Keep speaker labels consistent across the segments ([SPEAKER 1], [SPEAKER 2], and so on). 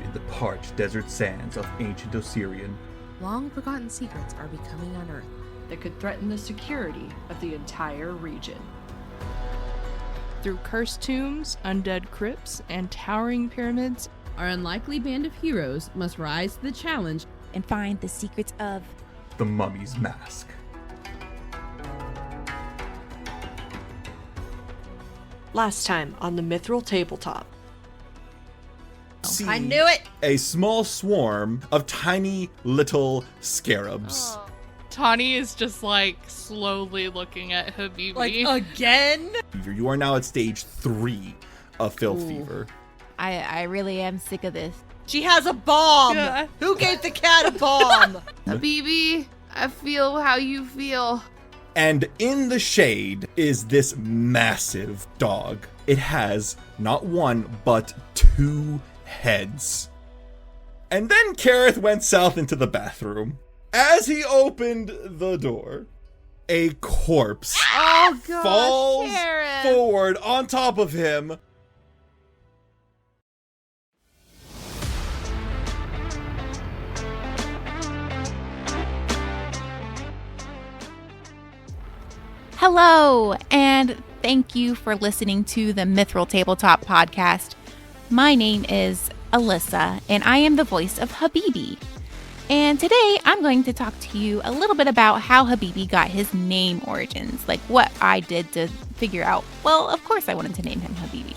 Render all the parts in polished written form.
[SPEAKER 1] in the parched desert sands of ancient Osirian.
[SPEAKER 2] Long-forgotten secrets are becoming unearthed
[SPEAKER 3] that could threaten the security of the entire region.
[SPEAKER 4] Through cursed tombs, undead crypts, and towering pyramids,
[SPEAKER 2] our unlikely band of heroes must rise to the challenge
[SPEAKER 5] and find the secrets of
[SPEAKER 1] the Mummy's Mask.
[SPEAKER 3] Last time on the Mithril Tabletop.
[SPEAKER 6] See
[SPEAKER 2] I knew it!
[SPEAKER 6] A small swarm of tiny little scarabs.
[SPEAKER 4] Oh. Tanhi is just like slowly looking at Habibi.
[SPEAKER 2] Like, again?
[SPEAKER 6] You are now at stage 3 of filth fever.
[SPEAKER 5] I really am sick of this.
[SPEAKER 2] She has a bomb!
[SPEAKER 4] Yeah.
[SPEAKER 2] Who gave the cat a bomb?
[SPEAKER 4] Habibi, I feel how you feel.
[SPEAKER 6] And in the shade is this massive dog. It has not one, but 2 heads. And then Keryth went south into the bathroom. As he opened the door, a corpse falls
[SPEAKER 4] Keryth.
[SPEAKER 6] forward on top of him.
[SPEAKER 5] Hello, and thank you for listening to the Mithril Tabletop podcast. My name is Alyssa, and I am the voice of Habibi. And today I'm going to talk to you a little bit about how Habibi got his name origins, like what I did to figure out. Well, of course I wanted to name him Habibi.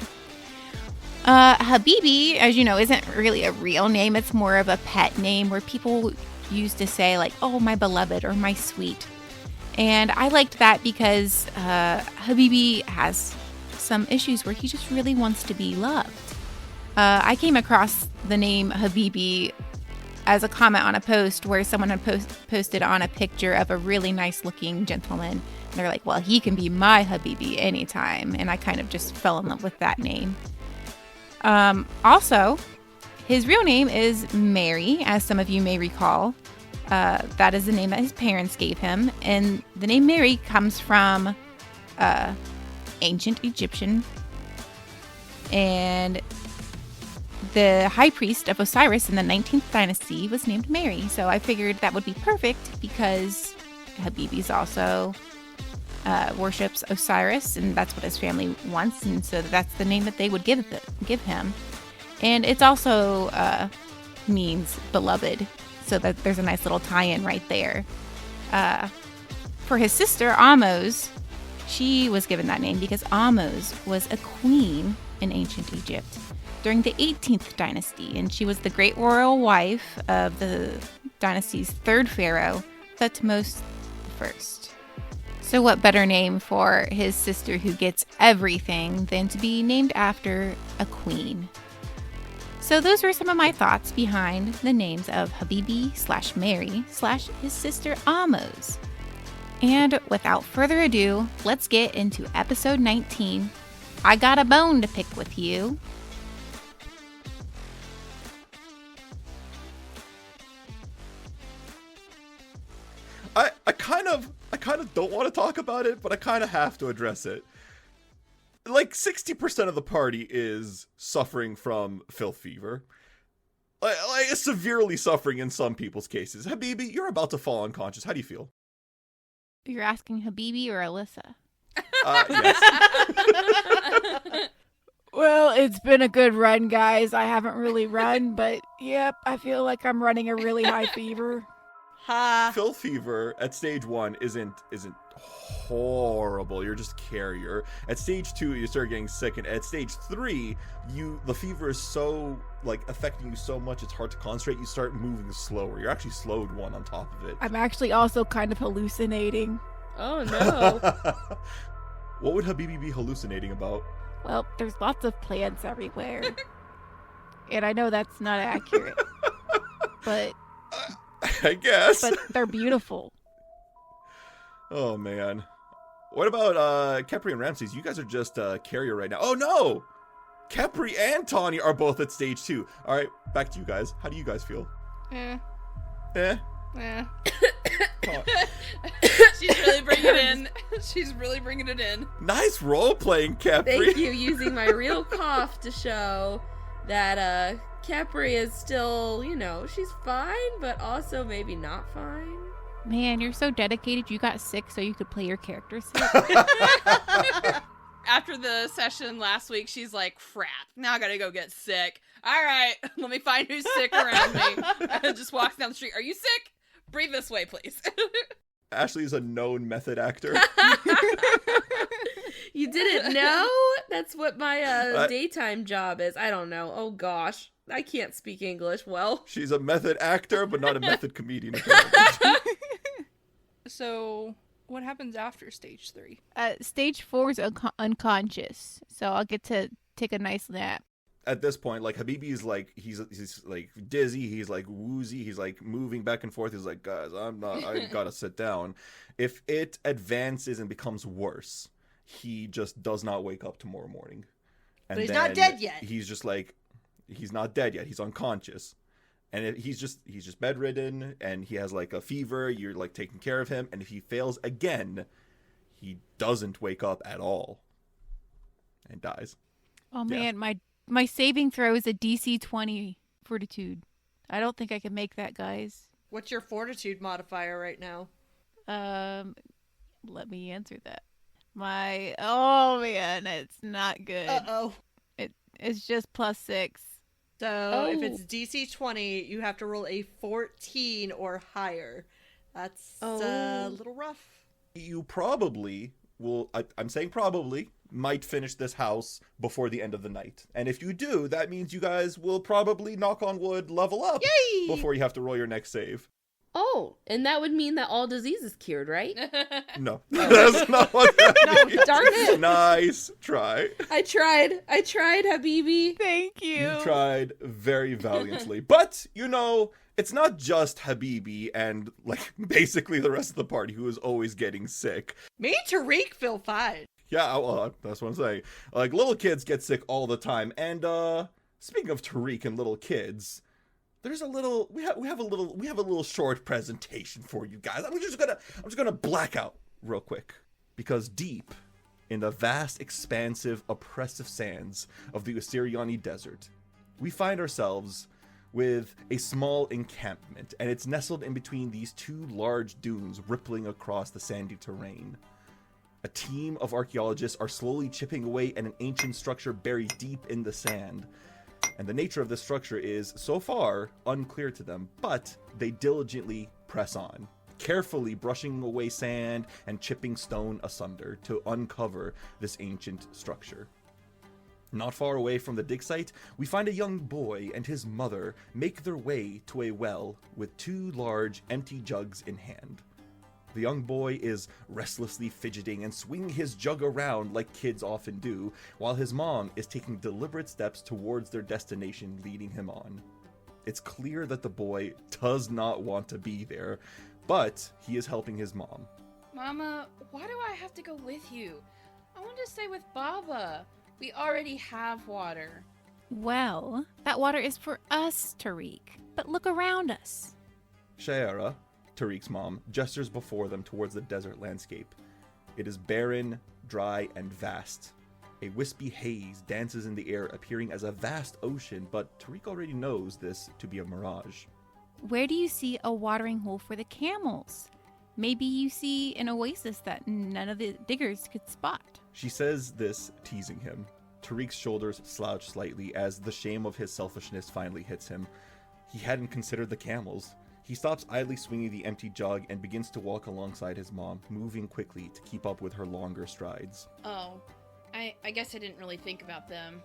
[SPEAKER 5] Habibi, as you know, isn't really a real name. It's more of a pet name where people used to say like, oh, my beloved or my sweet. And I liked that because Habibi has some issues where he just really wants to be loved. I came across the name Habibi as a comment on a post where someone had posted on a picture of a really nice looking gentleman. And they're like, well, he can be my Habibi anytime. And I kind of just fell in love with that name. Also, his real name is Mary, as some of you may recall. That is the name that his parents gave him. And the name Mary comes from ancient Egyptian. And the high priest of Osiris in the 19th dynasty was named Mary. So I figured that would be perfect because Habibi's also worships Osiris, and that's what his family wants. And so that's the name that they would give him. And it's also means beloved. So that there's a nice little tie-in right there. For his sister, Ahmose, she was given that name because Ahmose was a queen in ancient Egypt during the 18th dynasty, and she was the great royal wife of the dynasty's third pharaoh, Thutmose I. So what better name for his sister who gets everything than to be named after a queen? So those were some of my thoughts behind the names of Habibi/Mary/his sister Ahmose. And without further ado, let's get into episode 19. I got a bone to pick with you.
[SPEAKER 6] I kind of don't want to talk about it, but I kind of have to address it. Like 60% of the party is suffering from filth fever. Like severely suffering in some people's cases. Habibi, you're about to fall unconscious. How do you feel?
[SPEAKER 5] You're asking Habibi or Alyssa?
[SPEAKER 6] Yes.
[SPEAKER 7] Well, it's been a good run, guys. I haven't really run, but yep, I feel like I'm running a really high fever.
[SPEAKER 6] Filth fever at stage 1 isn't horrible. You're just carrier. At stage 2, you start getting sick, and at stage 3, the fever is so like affecting you so much it's hard to concentrate. You start moving slower. You're actually slowed 1 on top of it.
[SPEAKER 7] I'm actually also kind of hallucinating.
[SPEAKER 2] Oh no.
[SPEAKER 6] What would Habibi be hallucinating about?
[SPEAKER 7] Well, there's lots of plants everywhere. And I know that's not accurate. But
[SPEAKER 6] I guess.
[SPEAKER 7] But they're beautiful.
[SPEAKER 6] Oh, man. What about Khepri and Ramses? You guys are just carrier right now. Oh, no! Khepri and Tanhi are both at stage 2. All right, back to you guys. How do you guys feel?
[SPEAKER 4] Eh.
[SPEAKER 6] Eh?
[SPEAKER 4] Eh.
[SPEAKER 2] She's really bringing it in. She's really bringing it in.
[SPEAKER 6] Nice role-playing, Khepri.
[SPEAKER 2] Thank you, using my real cough to show that Khepri is still, she's fine, but also maybe not fine.
[SPEAKER 5] Man, you're so dedicated. You got sick so you could play your character sick.
[SPEAKER 4] After the session last week, she's like, crap, now I gotta go get sick. All right, let me find who's sick around me. Just walks down the street. Are you sick? Breathe this way, please.
[SPEAKER 6] Ashley is a known method actor.
[SPEAKER 2] You didn't know? That's what my daytime job is. I don't know. Oh, gosh. I can't speak English well.
[SPEAKER 6] She's a method actor, but not a method comedian. Apparently.
[SPEAKER 4] So, what happens after stage 3?
[SPEAKER 5] Stage 4 is unconscious, so I'll get to take a nice nap.
[SPEAKER 6] At this point, like, Habibi is like, he's like dizzy, he's like woozy, he's like moving back and forth. He's like, guys, I gotta sit down. If it advances and becomes worse, he just does not wake up tomorrow morning. And
[SPEAKER 3] but he's not dead yet.
[SPEAKER 6] He's just like, he's not dead yet. He's unconscious. And he's just bedridden, and he has like a fever. You're like taking care of him. And if he fails again, he doesn't wake up at all and dies.
[SPEAKER 5] Oh man, my saving throw is a DC 20 fortitude. I don't think I can make that, guys.
[SPEAKER 3] What's your fortitude modifier right now?
[SPEAKER 5] Let me answer that. Oh man, it's not good.
[SPEAKER 3] Uh-oh.
[SPEAKER 5] It's just +6.
[SPEAKER 3] So if it's DC 20, you have to roll a 14 or higher. That's a little rough.
[SPEAKER 6] You probably will, I'm saying probably, might finish this house before the end of the night. And if you do, that means you guys will probably, knock on wood, level up.
[SPEAKER 3] Yay!
[SPEAKER 6] Before you have to roll your next save.
[SPEAKER 2] Oh, and that would mean that all disease is cured, right?
[SPEAKER 6] No. That's not what that means.
[SPEAKER 2] Darn it.
[SPEAKER 6] Nice try.
[SPEAKER 2] I tried, Habibi.
[SPEAKER 5] Thank you.
[SPEAKER 6] You tried very valiantly. But, it's not just Habibi and, like, basically the rest of the party who is always getting sick.
[SPEAKER 3] Me and Tariq feel fine.
[SPEAKER 6] Yeah, well, that's what I'm saying. Like, little kids get sick all the time. And, speaking of Tariq and little kids, there's a little, we have a little short presentation for you guys. I'm just gonna black out real quick. Because deep in the vast, expansive, oppressive sands of the Osiriani Desert, we find ourselves with a small encampment, and it's nestled in between these two large dunes rippling across the sandy terrain. A team of archaeologists are slowly chipping away at an ancient structure buried deep in the sand. And the nature of this structure is, so far, unclear to them, but they diligently press on, carefully brushing away sand and chipping stone asunder to uncover this ancient structure. Not far away from the dig site, we find a young boy and his mother make their way to a well with two large, empty jugs in hand. The young boy is restlessly fidgeting and swinging his jug around like kids often do, while his mom is taking deliberate steps towards their destination, leading him on. It's clear that the boy does not want to be there, but he is helping his mom.
[SPEAKER 8] Mama, why do I have to go with you? I want to stay with Baba. We already have water.
[SPEAKER 5] Well, that water is for us, Tariq. But look around us.
[SPEAKER 6] Shaera, Tariq's mom, gestures before them towards the desert landscape. It is barren, dry, and vast. A wispy haze dances in the air, appearing as a vast ocean, but Tariq already knows this to be a mirage.
[SPEAKER 5] Where do you see a watering hole for the camels? Maybe you see an oasis that none of the diggers could spot.
[SPEAKER 6] She says this, teasing him. Tariq's shoulders slouch slightly as the shame of his selfishness finally hits him. He hadn't considered the camels. He stops idly swinging the empty jug and begins to walk alongside his mom, moving quickly to keep up with her longer strides.
[SPEAKER 8] Oh, I guess I didn't really think about them.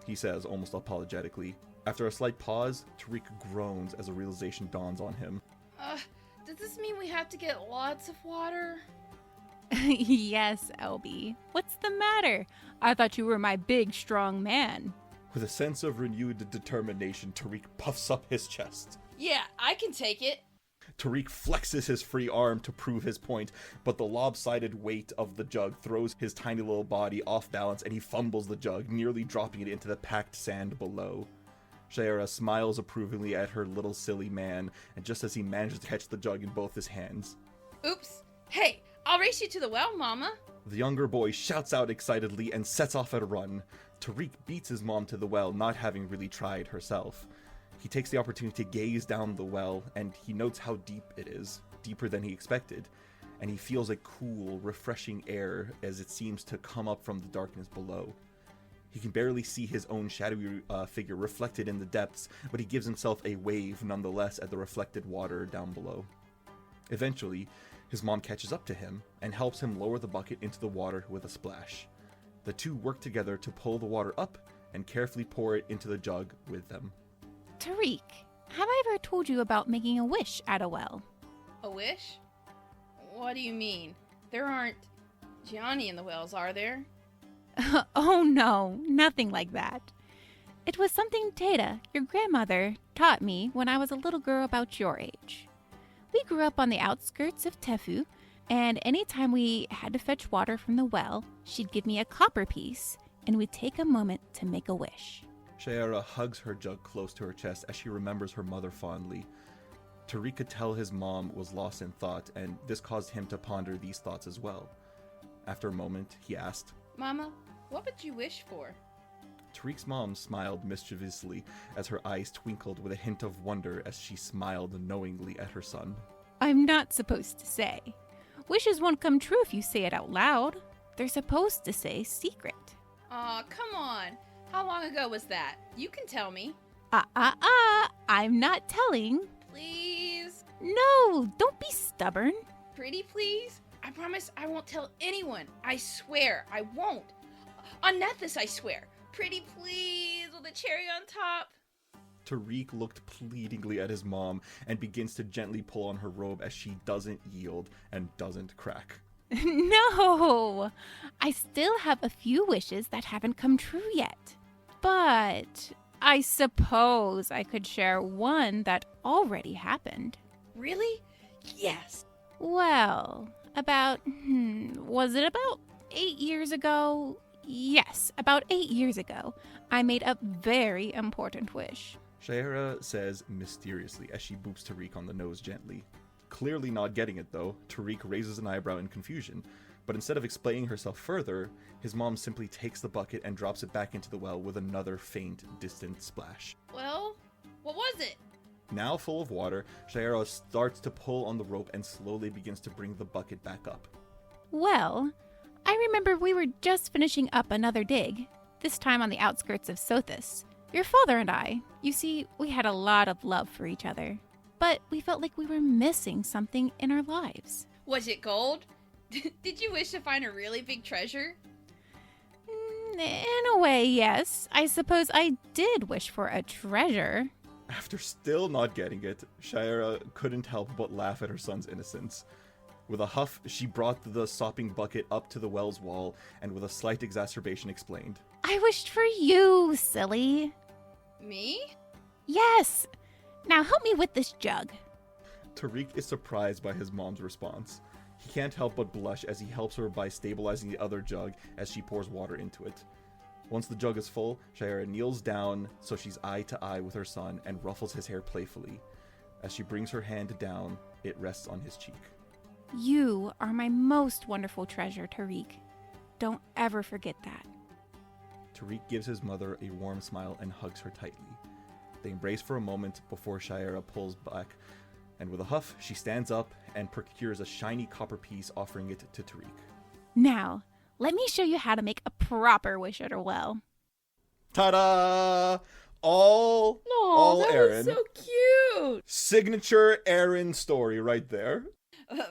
[SPEAKER 6] He says, almost apologetically. After a slight pause, Tariq groans as a realization dawns on him.
[SPEAKER 8] Does this mean we have to get lots of water?
[SPEAKER 5] Yes, LB. What's the matter? I thought you were my big, strong man.
[SPEAKER 6] With a sense of renewed determination, Tariq puffs up his chest.
[SPEAKER 8] Yeah, I can take it.
[SPEAKER 6] Tariq flexes his free arm to prove his point, but the lopsided weight of the jug throws his tiny little body off balance and he fumbles the jug, nearly dropping it into the packed sand below. Shaera smiles approvingly at her little silly man, and just as he manages to catch the jug in both his hands.
[SPEAKER 8] Oops. Hey, I'll race you to the well, Mama.
[SPEAKER 6] The younger boy shouts out excitedly and sets off at a run. Tariq beats his mom to the well, not having really tried herself. He takes the opportunity to gaze down the well, and he notes how deep it is, deeper than he expected, and he feels a cool, refreshing air as it seems to come up from the darkness below. He can barely see his own shadowy figure reflected in the depths, but he gives himself a wave nonetheless at the reflected water down below. Eventually, his mom catches up to him and helps him lower the bucket into the water with a splash. The two work together to pull the water up and carefully pour it into the jug with them.
[SPEAKER 5] Tariq, have I ever told you about making a wish at a well?
[SPEAKER 8] A wish? What do you mean? There aren't Gianni in the wells, are there?
[SPEAKER 5] Oh no, nothing like that. It was something Tata, your grandmother, taught me when I was a little girl about your age. We grew up on the outskirts of Tefu, and anytime we had to fetch water from the well, she'd give me a copper piece, and we'd take a moment to make a wish.
[SPEAKER 6] Shayera hugs her jug close to her chest as she remembers her mother fondly. Tariq could tell his mom was lost in thought, and this caused him to ponder these thoughts as well. After a moment, he asked,
[SPEAKER 8] Mama, what would you wish for?
[SPEAKER 6] Tariq's mom smiled mischievously as her eyes twinkled with a hint of wonder as she smiled knowingly at her son.
[SPEAKER 5] I'm not supposed to say. Wishes won't come true if you say it out loud. They're supposed to say secret.
[SPEAKER 8] Aw, come on. How long ago was that? You can tell me.
[SPEAKER 5] I'm not telling.
[SPEAKER 8] Please?
[SPEAKER 5] No, don't be stubborn.
[SPEAKER 8] Pretty please? I promise I won't tell anyone. I swear I won't. On Nethys, I swear. Pretty please, with a cherry on top.
[SPEAKER 6] Tariq looked pleadingly at his mom and begins to gently pull on her robe as she doesn't yield and doesn't crack.
[SPEAKER 5] No, I still have a few wishes that haven't come true yet. But I suppose I could share one that already happened.
[SPEAKER 8] Really? Yes.
[SPEAKER 5] Well, was it about 8 years ago? Yes, about 8 years ago, I made a very important wish.
[SPEAKER 6] Shayera says mysteriously as she boops Tariq on the nose gently. Clearly not getting it though, Tariq raises an eyebrow in confusion, but instead of explaining herself further, his mom simply takes the bucket and drops it back into the well with another faint, distant splash.
[SPEAKER 8] Well, what was it?
[SPEAKER 6] Now full of water, Shayera starts to pull on the rope and slowly begins to bring the bucket back up.
[SPEAKER 5] Well, I remember we were just finishing up another dig, this time on the outskirts of Sothis. Your father and I, you see, we had a lot of love for each other, but we felt like we were missing something in our lives.
[SPEAKER 8] Was it gold? Did you wish to find a really big treasure?
[SPEAKER 5] In a way, yes. I suppose I did wish for a treasure.
[SPEAKER 6] After still not getting it, Shayera couldn't help but laugh at her son's innocence. With a huff, she brought the sopping bucket up to the well's wall and with a slight exacerbation explained.
[SPEAKER 5] I wished for you, silly.
[SPEAKER 8] Me?
[SPEAKER 5] Yes. Now help me with this jug.
[SPEAKER 6] Tariq is surprised by his mom's response. He can't help but blush as he helps her by stabilizing the other jug as she pours water into it. Once the jug is full, Shayera kneels down so she's eye to eye with her son and ruffles his hair playfully. As she brings her hand down, it rests on his cheek.
[SPEAKER 5] You are my most wonderful treasure, Tariq. Don't ever forget that.
[SPEAKER 6] Tariq gives his mother a warm smile and hugs her tightly. They embrace for a moment before Shayera pulls back, and with a huff, she stands up and procures a shiny copper piece, offering it to Tariq.
[SPEAKER 5] Now, let me show you how to make a proper wish at a well.
[SPEAKER 6] Ta-da! All
[SPEAKER 2] that
[SPEAKER 6] Erin.
[SPEAKER 2] was so cute.
[SPEAKER 6] Signature Erin story right there.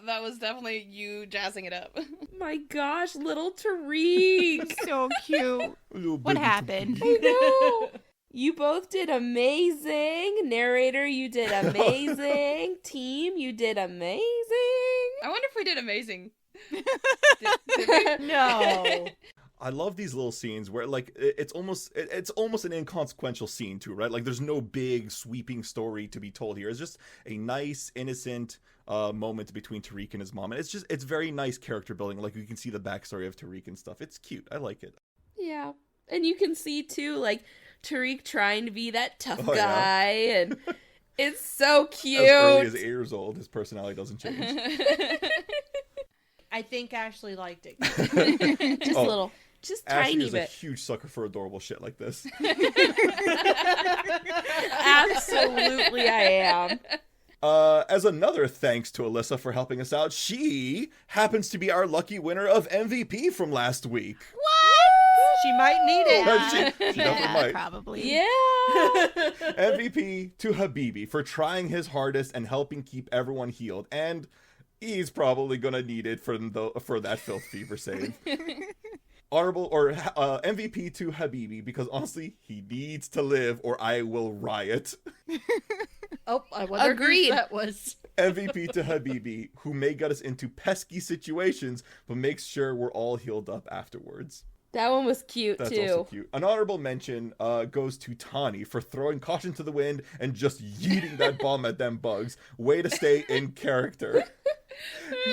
[SPEAKER 4] That was definitely you jazzing it up.
[SPEAKER 2] My gosh, little Tariq.
[SPEAKER 5] So cute. What happened?
[SPEAKER 2] I know. You both did amazing. Narrator, you did amazing. Team, you did amazing.
[SPEAKER 4] I wonder if we did amazing.
[SPEAKER 2] No.
[SPEAKER 6] I love these little scenes where like it's almost an inconsequential scene too, right? Like there's no big sweeping story to be told here. It's just a nice, innocent moment between Tariq and his mom, and it's very nice character building. Like you can see the backstory of Tariq and stuff. It's cute. I like it.
[SPEAKER 2] Yeah. And you can see too, like Tariq trying to be that tough
[SPEAKER 6] Oh,
[SPEAKER 2] guy, and it's so cute.
[SPEAKER 6] As early as 8 years old, his personality doesn't change.
[SPEAKER 3] I think Ashley liked it.
[SPEAKER 2] Just a little. Just
[SPEAKER 6] Ashley
[SPEAKER 2] tiny
[SPEAKER 6] is
[SPEAKER 2] bit.
[SPEAKER 6] a huge sucker for adorable shit like this.
[SPEAKER 2] Absolutely, I am.
[SPEAKER 6] As another thanks to Alyssa for helping us out, she happens to be our lucky winner of MVP from last week.
[SPEAKER 3] She might need it.
[SPEAKER 6] She definitely might.
[SPEAKER 5] Probably.
[SPEAKER 2] Yeah.
[SPEAKER 6] MVP to Habibi for trying his hardest and helping keep everyone healed, and he's probably gonna need it for that filth fever save. Honorable or MVP to Habibi because honestly, he needs to live or I will riot.
[SPEAKER 3] Oh, I wonder
[SPEAKER 2] Agreed.
[SPEAKER 3] who that was.
[SPEAKER 6] MVP to Habibi, who may get us into pesky situations, but makes sure we're all healed up afterwards.
[SPEAKER 2] That one was cute,
[SPEAKER 6] That's
[SPEAKER 2] too.
[SPEAKER 6] also cute. An honorable mention goes to Tanhi for throwing caution to the wind and just yeeting that bomb at them bugs. Way to stay in character.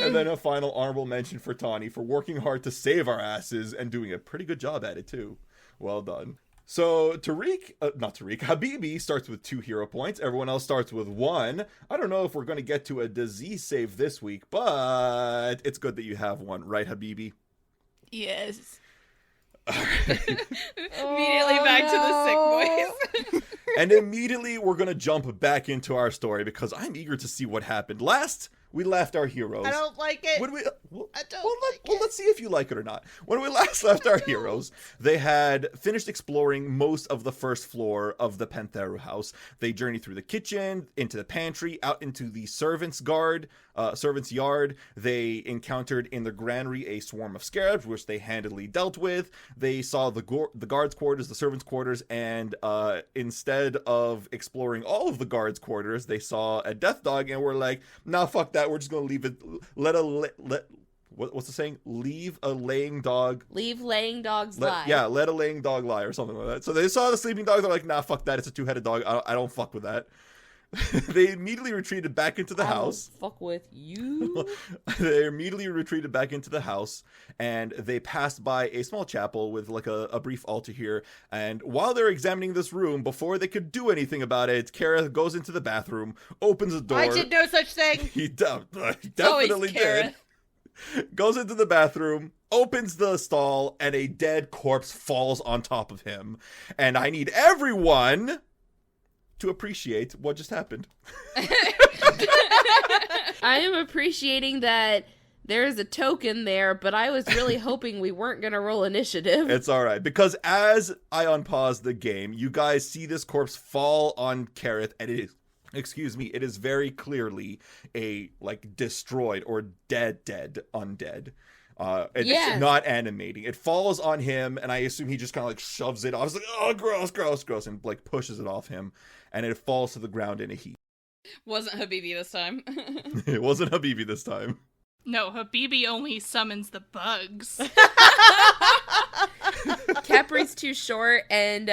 [SPEAKER 6] And then a final honorable mention for Tanhi for working hard to save our asses and doing a pretty good job at it, too. Well done. So Habibi starts with 2 hero points. Everyone else starts with 1. I don't know if we're going to get to a disease save this week, but it's good that you have 1, right, Habibi?
[SPEAKER 5] Yes.
[SPEAKER 4] Immediately back to the sick boys.
[SPEAKER 6] And immediately we're going to jump back into our story because I'm eager to see what happened. Last, we left our heroes.
[SPEAKER 3] I don't like it.
[SPEAKER 6] When we, well,
[SPEAKER 3] I don't
[SPEAKER 6] well,
[SPEAKER 3] like
[SPEAKER 6] well,
[SPEAKER 3] it.
[SPEAKER 6] let's see if you like it or not. When we last left our heroes, they had finished exploring most of the first floor of the Pentheru house. They journeyed through the kitchen, into the pantry, out into the servants' yard. They encountered in the granary a swarm of scarabs, which they handily dealt with. They saw the guards' quarters, the servants' quarters, and instead of exploring all of the guards' quarters, they saw a death dog and were like, nah, fuck that. We're just gonna leave it. What's the saying? Leave a laying dog.
[SPEAKER 2] Leave laying dogs lie.
[SPEAKER 6] Yeah, let a laying dog lie or something like that. So they saw the sleeping dog. They're like, nah, fuck that. It's a 2-headed dog. I don't fuck with that. They immediately retreated back into the house.
[SPEAKER 2] Fuck with you.
[SPEAKER 6] They immediately retreated back into the house, and they passed by a small chapel with like a brief altar here. And while they're examining this room, before they could do anything about it, Keryth goes into the bathroom, opens the door.
[SPEAKER 3] I did no such thing.
[SPEAKER 6] He definitely did. Goes into the bathroom, opens the stall, and a dead corpse falls on top of him. And I need everyone to appreciate what just happened.
[SPEAKER 2] I am appreciating that there is a token there, but I was really hoping we weren't going to roll initiative.
[SPEAKER 6] It's all right, because as I unpause the game, you guys see this corpse fall on Keryth, and it is very clearly a, like, destroyed or dead undead. It's not animating. It falls on him, and I assume he just kind of, like, shoves it off. It's like, oh, gross, and, like, pushes it off him, and it falls to the ground in a heap.
[SPEAKER 4] Wasn't Habibi this time.
[SPEAKER 6] It wasn't Habibi this time.
[SPEAKER 9] No, Habibi only summons the bugs.
[SPEAKER 2] Khepri's too short and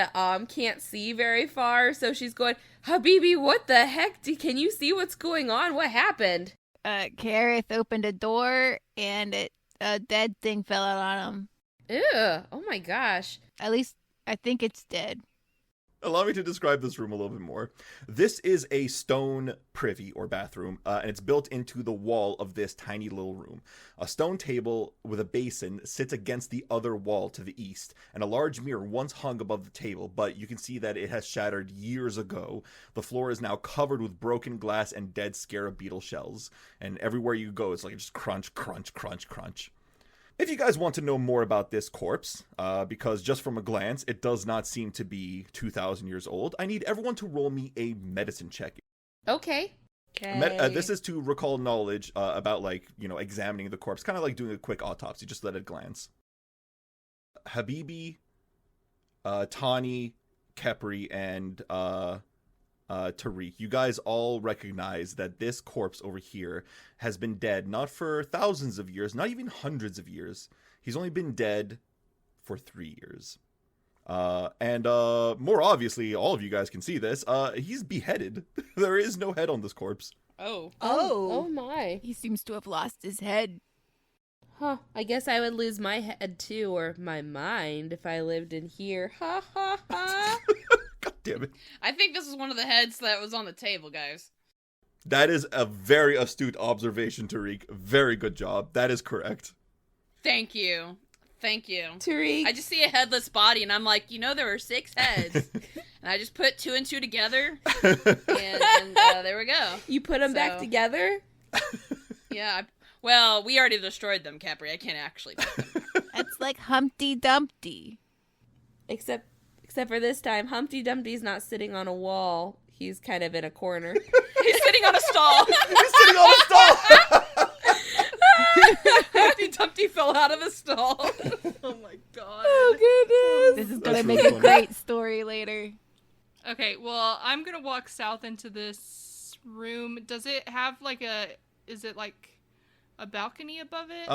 [SPEAKER 2] can't see very far, so she's going, Habibi, what the heck? Can you see what's going on? What happened?
[SPEAKER 5] Keryth opened a door and a dead thing fell out on him.
[SPEAKER 2] Ew, oh my gosh.
[SPEAKER 5] At least I think it's dead.
[SPEAKER 6] Allow me to describe this room a little bit more. This is a stone privy or bathroom, and it's built into the wall of this tiny little room. A stone table with a basin sits against the other wall to the east, and a large mirror once hung above the table, but you can see that it has shattered years ago. The floor is now covered with broken glass and dead scarab beetle shells, and everywhere you go, it's like just crunch, crunch, crunch, crunch. If you guys want to know more about this corpse, because just from a glance, it does not seem to be 2,000 years old, I need everyone to roll me a medicine check.
[SPEAKER 2] Okay.
[SPEAKER 6] This is to recall knowledge about, like, you know, examining the corpse, kind of like doing a quick autopsy, just at a glance. Habibi, Tanhi, Khepri, and Tariq, you guys all recognize that this corpse over here has been dead not for thousands of years, not even hundreds of years. He's only been dead for 3 years. And more obviously, all of you guys can see this, he's beheaded. There is no head on this corpse.
[SPEAKER 2] Oh my.
[SPEAKER 5] He seems to have lost his head.
[SPEAKER 2] Huh, I guess I would lose my head too, or my mind, if I lived in here. Ha ha ha.
[SPEAKER 6] God damn it.
[SPEAKER 4] I think this is one of the heads that was on the table, guys.
[SPEAKER 6] That is a very astute observation, Tariq. Very good job. That is correct.
[SPEAKER 4] Thank you. Thank you.
[SPEAKER 2] Tariq.
[SPEAKER 4] I just see a headless body, and I'm like, there were 6 heads. And I just put 2 and 2 together, and there we go.
[SPEAKER 2] You put them back together?
[SPEAKER 4] Yeah. Well, we already destroyed them, Khepri. I can't actually put them.
[SPEAKER 5] It's like Humpty Dumpty.
[SPEAKER 2] Except for this time, Humpty Dumpty's not sitting on a wall. He's kind of in a corner.
[SPEAKER 4] He's sitting on a stall.
[SPEAKER 6] He's sitting on a stall!
[SPEAKER 4] Humpty Dumpty fell out of a stall. Oh my god.
[SPEAKER 2] Oh, goodness.
[SPEAKER 5] This is going to
[SPEAKER 6] That's
[SPEAKER 5] make
[SPEAKER 6] really
[SPEAKER 5] a
[SPEAKER 6] funny.
[SPEAKER 5] great story later.
[SPEAKER 9] Okay, well, I'm gonna walk south into this room. Does it have is it like a balcony above it?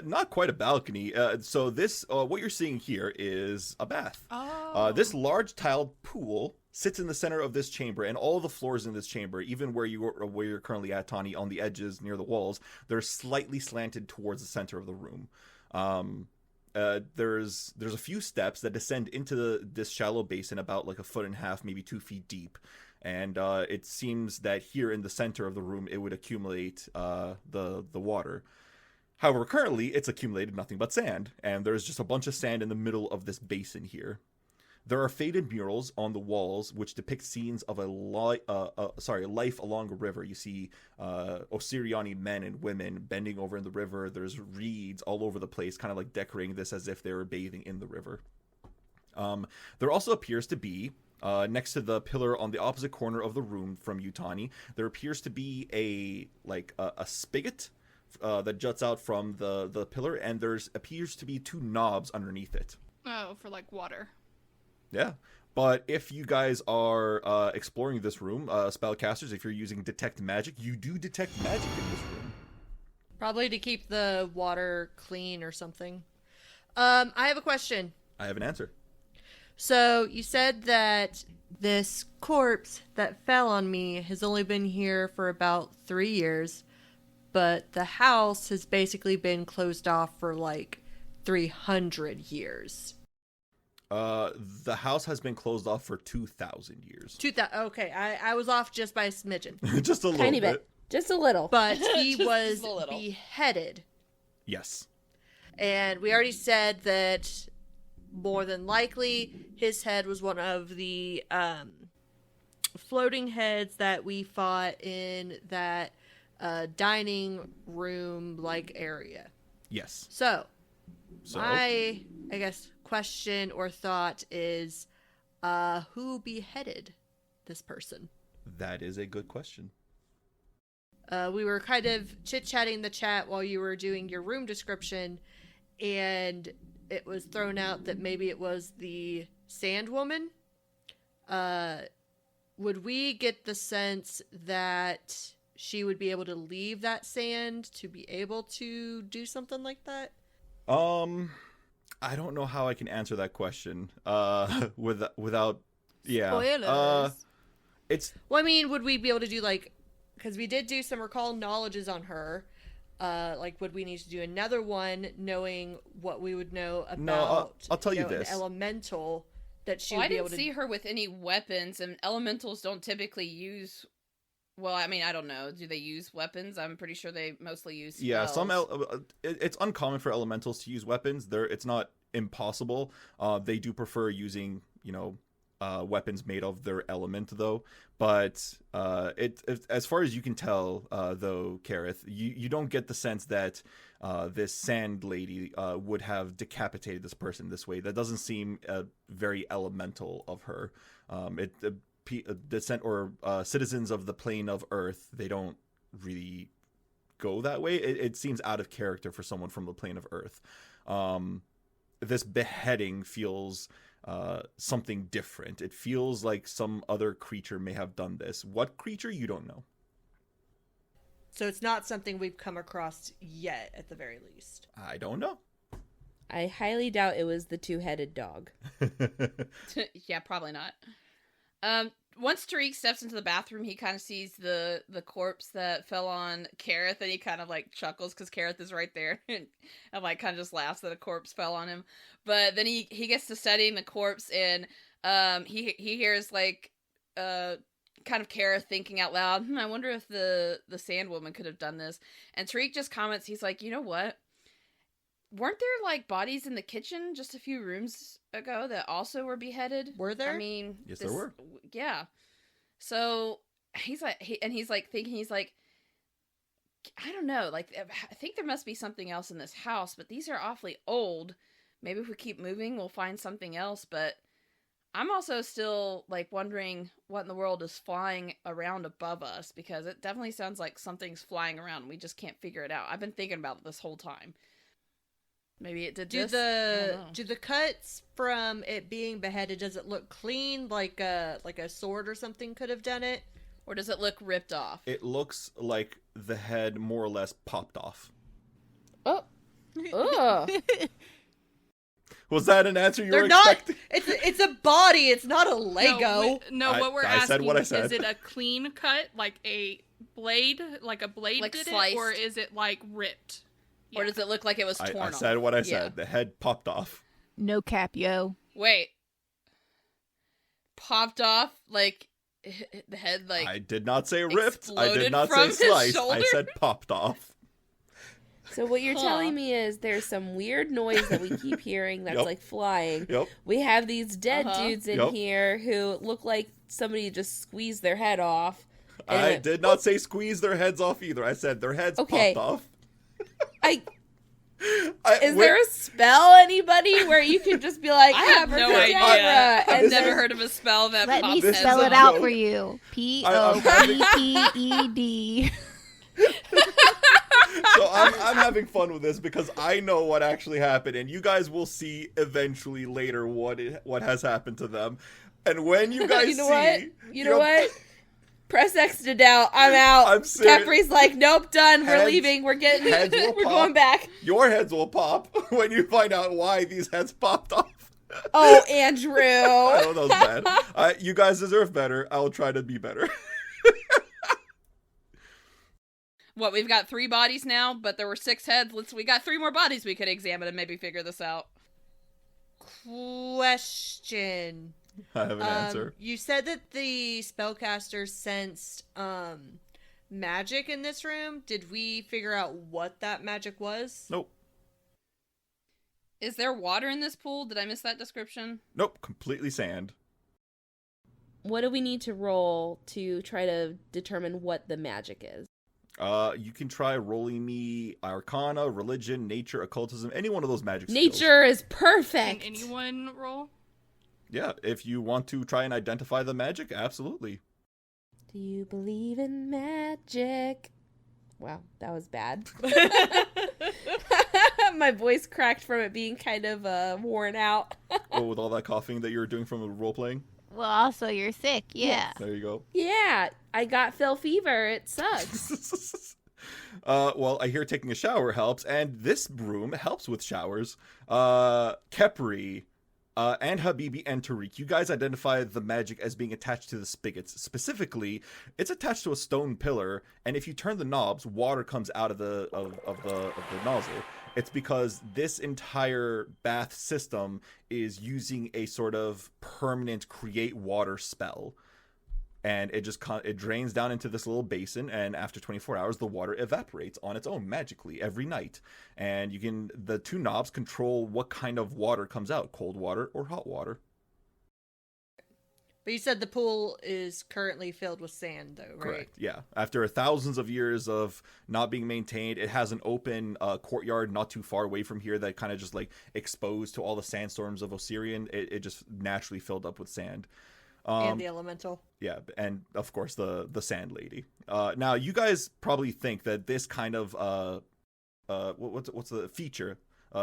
[SPEAKER 6] Not quite a balcony. So this, what you're seeing here is a bath.
[SPEAKER 9] Oh.
[SPEAKER 6] This large tiled pool sits in the center of this chamber, and all the floors in this chamber, even where you're currently at, Tanhi, on the edges near the walls, they're slightly slanted towards the center of the room. There's a few steps that descend into this shallow basin, about like 1.5 feet, maybe 2 feet deep. And it seems that here in the center of the room, it would accumulate the water. However, currently, it's accumulated nothing but sand, and there's just a bunch of sand in the middle of this basin here. There are faded murals on the walls which depict scenes of a life along a river. You see Osiriani men and women bending over in the river. There's reeds all over the place, kind of like decorating this as if they were bathing in the river. There also appears to be, next to the pillar on the opposite corner of the room from Tanhi, there appears to be a spigot that juts out from the pillar, and there's appears to be 2 knobs underneath it.
[SPEAKER 9] Oh, for like water.
[SPEAKER 6] Yeah, but if you guys are exploring this room, spellcasters, if you're using detect magic, you do detect magic in this room.
[SPEAKER 3] Probably to keep the water clean or something. I have a question.
[SPEAKER 6] I have an answer.
[SPEAKER 3] So you said that this corpse that fell on me has only been here for about 3 years, but the house has basically been closed off for like 300 years.
[SPEAKER 6] The house has been closed off for 2,000 years.
[SPEAKER 3] Okay, I was off just by a smidgen.
[SPEAKER 6] Just a little
[SPEAKER 2] Tiny bit. Just a little.
[SPEAKER 3] But he
[SPEAKER 4] Just
[SPEAKER 3] was
[SPEAKER 4] a little.
[SPEAKER 3] beheaded.
[SPEAKER 6] Yes.
[SPEAKER 3] And we already said that more than likely his head was one of the floating heads that we fought in that dining room like area.
[SPEAKER 6] Yes.
[SPEAKER 3] So my, I guess, question or thought is, who beheaded this person?
[SPEAKER 6] That is a good question.
[SPEAKER 3] We were kind of chit-chatting in the chat while you were doing your room description, and it was thrown out that maybe it was the Sand Woman. Would we get the sense that she would be able to leave that sand to be able to do something like that?
[SPEAKER 6] I don't know how I can answer that question. Without, yeah.
[SPEAKER 5] Spoilers.
[SPEAKER 3] Well, I mean, would we be able to do like, because we did do some recall knowledges on her. Like, would we need to do another one, knowing what we would know about?
[SPEAKER 6] No, I'll tell you this.
[SPEAKER 3] An elemental that she
[SPEAKER 4] Well,
[SPEAKER 3] would
[SPEAKER 4] I
[SPEAKER 3] be able
[SPEAKER 4] didn't
[SPEAKER 3] to.
[SPEAKER 4] see her with any weapons, and elementals don't typically use. Well, I mean, I don't know. Do they use weapons? I'm pretty sure they mostly use spells.
[SPEAKER 6] Yeah, it's uncommon for elementals to use weapons. It's not impossible. They do prefer using, weapons made of their element, though. But as far as you can tell, though, Keryth, you don't get the sense that this sand lady would have decapitated this person this way. That doesn't seem very elemental of her. Descent or citizens of the plane of Earth, they don't really go that way. It seems out of character for someone from the plane of Earth. This beheading feels something different. It feels like some other creature may have done this. What creature, you don't know.
[SPEAKER 3] So it's not something we've come across yet, at the very least.
[SPEAKER 6] I don't know.
[SPEAKER 2] I highly doubt it was the 2-headed dog.
[SPEAKER 4] Yeah, probably not. Once Tariq steps into the bathroom, he kind of sees the corpse that fell on Keryth, and he kind of like chuckles because Keryth is right there, and like kind of just laughs that a corpse fell on him. But then he gets to studying the corpse, and he hears like kind of Keryth thinking out loud, I wonder if the sand woman could have done this. And Tariq just comments, he's like, you know what? Weren't there like bodies in the kitchen just a few rooms ago that also were beheaded?
[SPEAKER 3] Were there?
[SPEAKER 4] I mean,
[SPEAKER 6] Yes, there were.
[SPEAKER 4] Yeah. So he's like, I don't know. Like, I think there must be something else in this house, but these are awfully old. Maybe if we keep moving, we'll find something else. But I'm also still like wondering what in the world is flying around above us, because it definitely sounds like something's flying around and we just can't figure it out. I've been thinking about it this whole time. Maybe it did this.
[SPEAKER 3] Do the cuts from it being beheaded, does it look clean, like a sword or something could have done it?
[SPEAKER 4] Or does it look ripped off?
[SPEAKER 6] It looks like the head more or less popped off.
[SPEAKER 2] Oh. Ugh.
[SPEAKER 6] Was that an answer you were
[SPEAKER 3] They're not.
[SPEAKER 6] expecting?
[SPEAKER 3] It's a body. It's not a Lego.
[SPEAKER 9] What we're
[SPEAKER 6] I said
[SPEAKER 9] asking
[SPEAKER 6] what I said.
[SPEAKER 9] is it a clean cut, like a blade
[SPEAKER 4] Like
[SPEAKER 9] did
[SPEAKER 4] sliced?
[SPEAKER 9] it, or is it like ripped?
[SPEAKER 4] Or does it look like it was torn
[SPEAKER 6] I
[SPEAKER 4] off?
[SPEAKER 6] said what I
[SPEAKER 4] Yeah.
[SPEAKER 6] said. The head popped off.
[SPEAKER 5] No cap, yo.
[SPEAKER 4] Wait. Popped off? Like, the head, like...
[SPEAKER 6] I did not say ripped. I
[SPEAKER 4] exploded
[SPEAKER 6] did not
[SPEAKER 4] from
[SPEAKER 6] say
[SPEAKER 4] his
[SPEAKER 6] sliced. I
[SPEAKER 4] shoulder?
[SPEAKER 6] said popped off.
[SPEAKER 2] So what you're
[SPEAKER 4] Huh.
[SPEAKER 2] telling me is there's some weird noise that we keep hearing that's
[SPEAKER 6] Yep.
[SPEAKER 2] like flying.
[SPEAKER 6] Yep.
[SPEAKER 2] We have these dead
[SPEAKER 4] Uh-huh.
[SPEAKER 2] dudes in
[SPEAKER 6] Yep.
[SPEAKER 2] here who look like somebody just squeezed their head off. and
[SPEAKER 6] I
[SPEAKER 2] went,
[SPEAKER 6] did not say squeeze their heads off either. I said their heads
[SPEAKER 2] Okay.
[SPEAKER 6] popped off.
[SPEAKER 2] Is there a spell, anybody, where you can just be like,
[SPEAKER 4] I have no idea.
[SPEAKER 2] abracadabra,
[SPEAKER 4] I've
[SPEAKER 2] and
[SPEAKER 4] never
[SPEAKER 2] then-
[SPEAKER 4] heard of a spell that
[SPEAKER 5] Let me
[SPEAKER 4] pops heads
[SPEAKER 5] spell it
[SPEAKER 4] off.
[SPEAKER 5] out
[SPEAKER 6] joke.
[SPEAKER 5] for you.
[SPEAKER 6] I'm having-
[SPEAKER 5] P-O-P-P-E-D.
[SPEAKER 6] So I'm having fun with this because I know what actually happened, and you guys will see eventually later what has happened to them. And when you guys
[SPEAKER 2] You know
[SPEAKER 6] see,
[SPEAKER 2] what? You know what? Press X to doubt. I'm out.
[SPEAKER 6] I'm serious.
[SPEAKER 2] Kepri's like, nope, done. We're
[SPEAKER 6] Heads-
[SPEAKER 2] leaving. We're getting.
[SPEAKER 6] heads will
[SPEAKER 2] We're
[SPEAKER 6] pop.
[SPEAKER 2] going back.
[SPEAKER 6] Your heads will pop when you find out why these heads popped off.
[SPEAKER 2] Oh, Andrew.
[SPEAKER 6] I know that was bad. You guys deserve better. I will try to be better.
[SPEAKER 4] What, we've got 3 bodies now, but there were 6 heads. We got 3 more bodies we could examine and maybe figure this out.
[SPEAKER 3] Question.
[SPEAKER 6] I have an answer.
[SPEAKER 3] You said that the spellcaster sensed magic in this room. Did we figure out what that magic was?
[SPEAKER 6] Nope.
[SPEAKER 4] Is there water in this pool? Did I miss that description?
[SPEAKER 6] Nope. Completely sand.
[SPEAKER 2] What do we need to roll to try to determine what the magic is?
[SPEAKER 6] You can try rolling me Arcana, Religion, Nature, Occultism, any one of those magic skills.
[SPEAKER 2] Nature is
[SPEAKER 9] Can
[SPEAKER 2] perfect.
[SPEAKER 9] anyone roll?
[SPEAKER 6] Yeah, if you want to try and identify the magic, absolutely.
[SPEAKER 2] Do you believe in magic? Wow, that was bad. My voice cracked from it being kind of worn out.
[SPEAKER 6] Oh, with all that coughing that you were doing from role playing?
[SPEAKER 5] Well, also, you're sick. Yeah.
[SPEAKER 6] There you go.
[SPEAKER 2] Yeah, I got Phil fever. It sucks.
[SPEAKER 6] Well, I hear taking a shower helps, and this broom helps with showers. Khepri, and Habibi and Tariq, you guys identify the magic as being attached to the spigots. Specifically, it's attached to a stone pillar, and if you turn the knobs, water comes out of the nozzle. It's because this entire bath system is using a sort of permanent create water spell. And it just it drains down into this little basin, and after 24 hours, the water evaporates on its own magically every night. And the 2 knobs control what kind of water comes out, cold water or hot water.
[SPEAKER 3] But you said the pool is currently filled with sand, though, right?
[SPEAKER 6] Correct. Yeah. After thousands of years of not being maintained, it has an open courtyard not too far away from here that kind of just like exposed to all the sandstorms of Osirian. It just naturally filled up with sand.
[SPEAKER 3] And the elemental.
[SPEAKER 6] Yeah, and of course the sand lady. Now you guys probably think that this kind of what's the feature?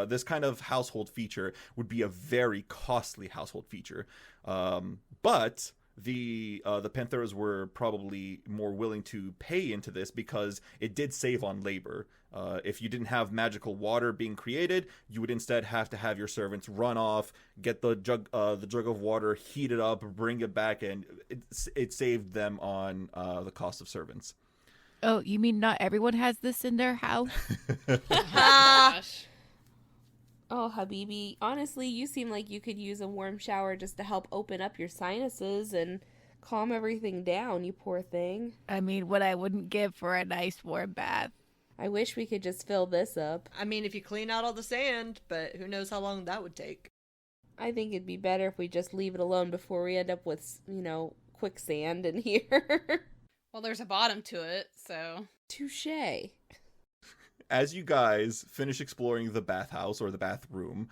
[SPEAKER 6] This kind of household feature would be a very costly household feature. But the Pentherus were probably more willing to pay into this because it did save on labor. If you didn't have magical water being created, you would instead have to have your servants run off, get the jug of water, heat it up, bring it back, and it saved them on the cost of servants.
[SPEAKER 5] Oh, you mean not everyone has this in their house?
[SPEAKER 4] Gosh.
[SPEAKER 2] Oh, Habibi, honestly, you seem like you could use a warm shower just to help open up your sinuses and calm everything down, you poor thing.
[SPEAKER 7] I mean, what I wouldn't give for a nice warm bath.
[SPEAKER 2] I wish we could just fill this up.
[SPEAKER 3] I mean, if you clean out all the sand, but who knows how long that would take.
[SPEAKER 2] I think it'd be better if we just leave it alone before we end up with, quicksand in here.
[SPEAKER 4] Well, there's a bottom to it, so.
[SPEAKER 2] Touché.
[SPEAKER 6] As you guys finish exploring the bathhouse or the bathroom,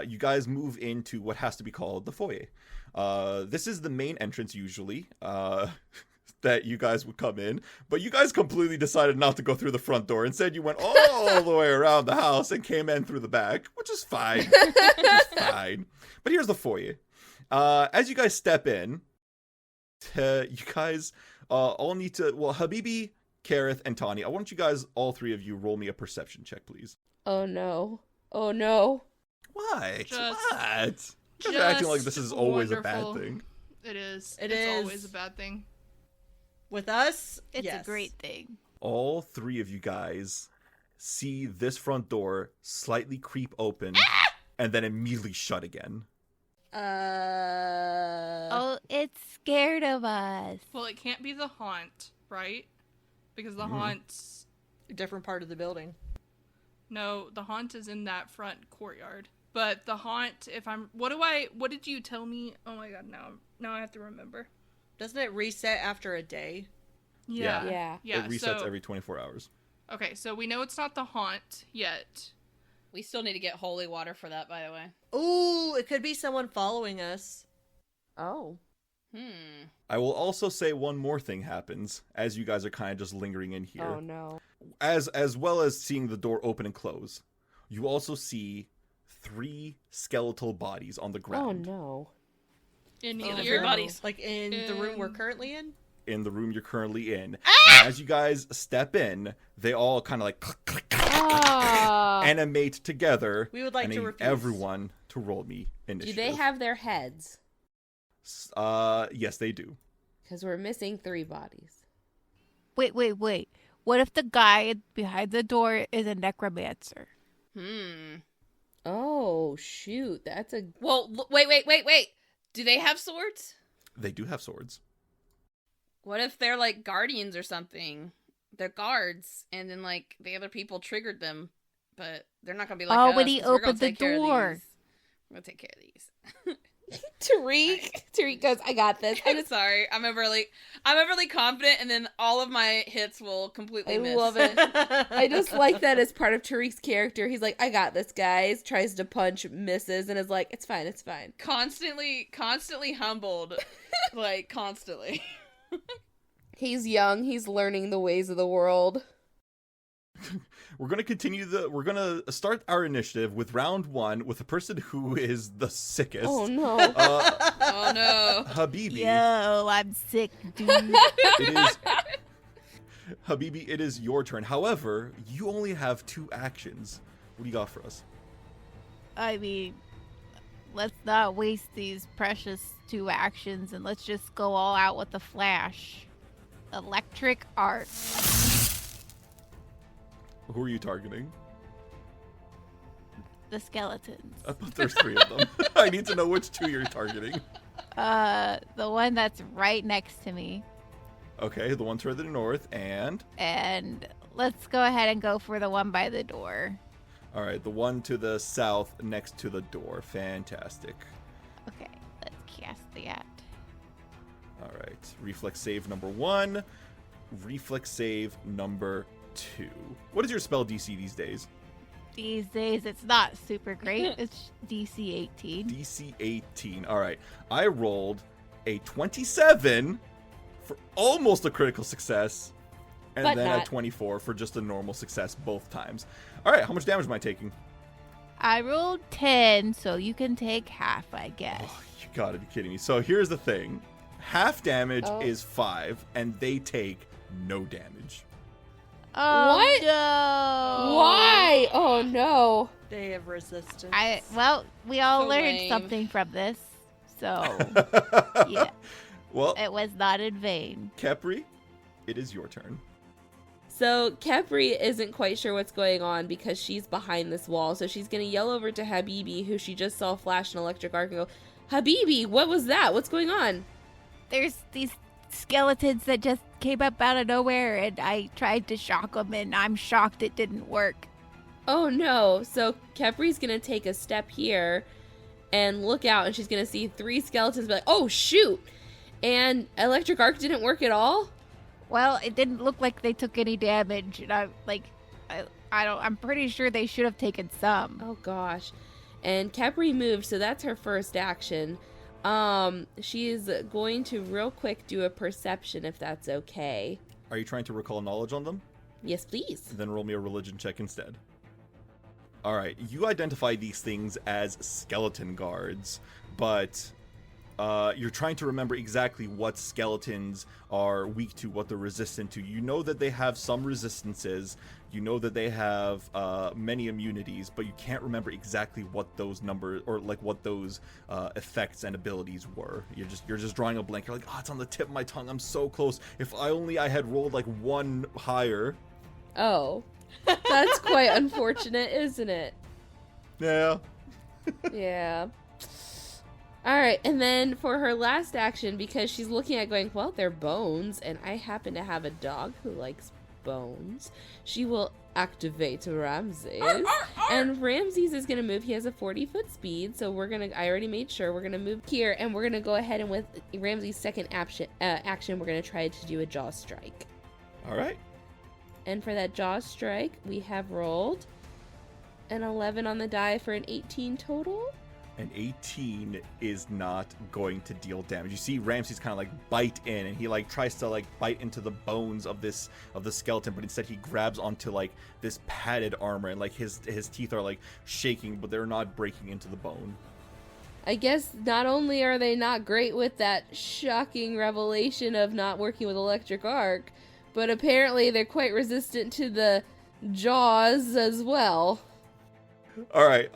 [SPEAKER 6] you guys move into what has to be called the foyer. This is the main entrance usually that you guys would come in, but you guys completely decided not to go through the front door. Instead, you went all the way around the house and came in through the back, which is fine. Fine. But here's the foyer. As you guys step in, you guys all need to, Habibi, Keryth, and Tanhi, I want you guys, all three of you, roll me a perception check, please.
[SPEAKER 2] Oh no. Oh no.
[SPEAKER 6] What?
[SPEAKER 9] Just-
[SPEAKER 6] What? You're acting like this is always a bad
[SPEAKER 9] wonderful.
[SPEAKER 6] thing.
[SPEAKER 9] It is.
[SPEAKER 3] It
[SPEAKER 9] it's
[SPEAKER 3] is.
[SPEAKER 9] always a bad thing.
[SPEAKER 3] With us,
[SPEAKER 7] It's
[SPEAKER 3] yes.
[SPEAKER 7] a great thing.
[SPEAKER 6] All three of you guys see this front door slightly creep open and then immediately shut again.
[SPEAKER 7] Oh, it's scared of us.
[SPEAKER 9] Well, it can't be the haunt, right? Because the haunt's...
[SPEAKER 3] Different part of the building.
[SPEAKER 9] No, the haunt is in that front courtyard. But the haunt, if I'm... What did you tell me? Oh my god, now I have to remember.
[SPEAKER 3] Doesn't it reset after a day?
[SPEAKER 6] Yeah.
[SPEAKER 2] Yeah.
[SPEAKER 9] Yeah,
[SPEAKER 6] It resets
[SPEAKER 9] so,
[SPEAKER 6] every 24 hours.
[SPEAKER 9] Okay, so we know it's not the haunt yet.
[SPEAKER 4] We still need to get holy water for that, by the way.
[SPEAKER 3] Ooh, it could be someone following us.
[SPEAKER 2] Oh.
[SPEAKER 6] I will also say one more thing happens as you guys are kind of just lingering in here.
[SPEAKER 2] Oh no.
[SPEAKER 6] As well as seeing the door open and close, you also see 3 skeletal bodies on the
[SPEAKER 2] Oh
[SPEAKER 6] ground
[SPEAKER 2] no.
[SPEAKER 9] In
[SPEAKER 3] Oh,
[SPEAKER 9] here.
[SPEAKER 4] bodies.
[SPEAKER 3] Like in the room we're currently in?
[SPEAKER 6] in the room you're currently in. And as you guys step in, they all kind of like click, animate together.
[SPEAKER 3] We would like
[SPEAKER 6] and
[SPEAKER 3] to
[SPEAKER 6] I need
[SPEAKER 3] refuse.
[SPEAKER 6] everyone to roll me
[SPEAKER 2] Do
[SPEAKER 6] initiative.
[SPEAKER 2] they have their heads?
[SPEAKER 6] Yes, they do.
[SPEAKER 2] Because we're missing 3 bodies.
[SPEAKER 7] Wait. What if the guy behind the door is a necromancer?
[SPEAKER 2] Oh, shoot. That's a...
[SPEAKER 4] Well, wait. Do they have swords?
[SPEAKER 6] They do have swords.
[SPEAKER 4] What if they're like guardians or something? They're guards, and then like the other people triggered them, but they're not gonna be like,
[SPEAKER 7] Oh,
[SPEAKER 4] us,
[SPEAKER 7] when he
[SPEAKER 4] 'cause we're gonna
[SPEAKER 7] opened the
[SPEAKER 4] take care of
[SPEAKER 7] door.
[SPEAKER 4] these. We're gonna take care of these.
[SPEAKER 2] Tariq goes, I got this.
[SPEAKER 4] I'm sorry. I'm overly confident, and then all of my hits will completely
[SPEAKER 2] I
[SPEAKER 4] miss.
[SPEAKER 2] love it. I just like that as part of Tariq's character. He's like, I got this, guys. Tries to punch, misses, and is like, it's fine.
[SPEAKER 4] Constantly humbled, like constantly.
[SPEAKER 2] He's young. He's learning the ways of the world.
[SPEAKER 6] We're gonna start our initiative with round 1 with the person who is the sickest.
[SPEAKER 2] Oh, no.
[SPEAKER 4] Oh no.
[SPEAKER 6] Habibi.
[SPEAKER 7] Yo, I'm sick, dude.
[SPEAKER 6] Habibi, it is your turn. However, you only have 2 actions. What do you got for us?
[SPEAKER 7] I mean, let's not waste these precious 2 actions and let's just go all out with the flash. Electric art.
[SPEAKER 6] Who are you targeting?
[SPEAKER 7] The skeletons.
[SPEAKER 6] I thought there's 3 of them. I need to know which 2 you're targeting.
[SPEAKER 7] The one that's right next to me.
[SPEAKER 6] Okay, the one to the north, and...
[SPEAKER 7] And let's go ahead and go for the one by the door.
[SPEAKER 6] Alright, the one to the south next to the door. Fantastic.
[SPEAKER 7] Okay, let's cast that.
[SPEAKER 6] Alright, reflex save number 1. Reflex save number 2. What is your spell DC these days?
[SPEAKER 7] These days, it's not super great. It's DC 18.
[SPEAKER 6] DC 18. Alright, I rolled a 27 for almost a critical success, and
[SPEAKER 2] But
[SPEAKER 6] then a
[SPEAKER 2] not.
[SPEAKER 6] 24 for just a normal success both times. Alright, how much damage am I taking?
[SPEAKER 7] I rolled 10, so you can take half, I guess.
[SPEAKER 6] Oh, you gotta be kidding me. So here's the thing. Half damage
[SPEAKER 2] Oh.
[SPEAKER 6] is 5, and they take no damage.
[SPEAKER 7] Oh,
[SPEAKER 2] What?
[SPEAKER 7] no.
[SPEAKER 2] Why? Oh, no.
[SPEAKER 3] They have resistance.
[SPEAKER 7] Well, we all
[SPEAKER 4] So
[SPEAKER 7] learned
[SPEAKER 4] lame.
[SPEAKER 7] something from this, so yeah,
[SPEAKER 6] Well,
[SPEAKER 7] it was not in vain.
[SPEAKER 6] Khepri, it is your turn.
[SPEAKER 2] So Khepri isn't quite sure what's going on because she's behind this wall. So she's going to yell over to Habibi, who she just saw flash an electric arc, and go, Habibi, what was that? What's going on?
[SPEAKER 7] there's these skeletons that just came up out of nowhere, and I tried to shock them, and I'm shocked it didn't work.
[SPEAKER 2] Oh no. So Khepri's gonna take a step here and look out, and she's gonna see 3 skeletons, be like, oh shoot! And electric arc didn't work at all?
[SPEAKER 7] Well, it didn't look like they took any damage, and I'm pretty sure they should have taken some.
[SPEAKER 2] Oh gosh. And Khepri moved, so that's her first action. She is going to real quick do a perception, if that's okay.
[SPEAKER 6] Are you trying to recall knowledge on them?
[SPEAKER 2] Yes, please.
[SPEAKER 6] Then roll me a religion check instead. All right, you identify these things as skeleton guards, but you're trying to remember exactly what skeletons are weak to, what they're resistant to. You know that they have some resistances. You know that they have many immunities, but you can't remember exactly what those numbers or like what those effects and abilities were. You're just drawing a blank. You're like, oh, it's on the tip of my tongue. I'm so close. If I had rolled like 1 higher.
[SPEAKER 2] Oh, that's quite unfortunate, isn't it?
[SPEAKER 6] Yeah.
[SPEAKER 2] Yeah. All right, and then for her last action, because she's looking at going, well, they're bones, and I happen to have a dog who likes bones, she will activate Ramses. And Ramses is going to move. He has a 40-foot speed, so I already made sure we're going to move here, and we're going to go ahead and with Ramses' second action, we're going to try to do a jaw strike.
[SPEAKER 6] All right.
[SPEAKER 2] And for that jaw strike, we have rolled an 11 on the die for an 18 total.
[SPEAKER 6] An 18 is not going to deal damage. You see Ramses kind of like bite in, and he like tries to like bite into the bones of the skeleton, but instead he grabs onto like this padded armor, and like his teeth are like shaking, but they're not breaking into the bone.
[SPEAKER 2] I guess not only are they not great with that shocking revelation of not working with electric arc, but apparently they're quite resistant to the jaws as well.
[SPEAKER 6] All right,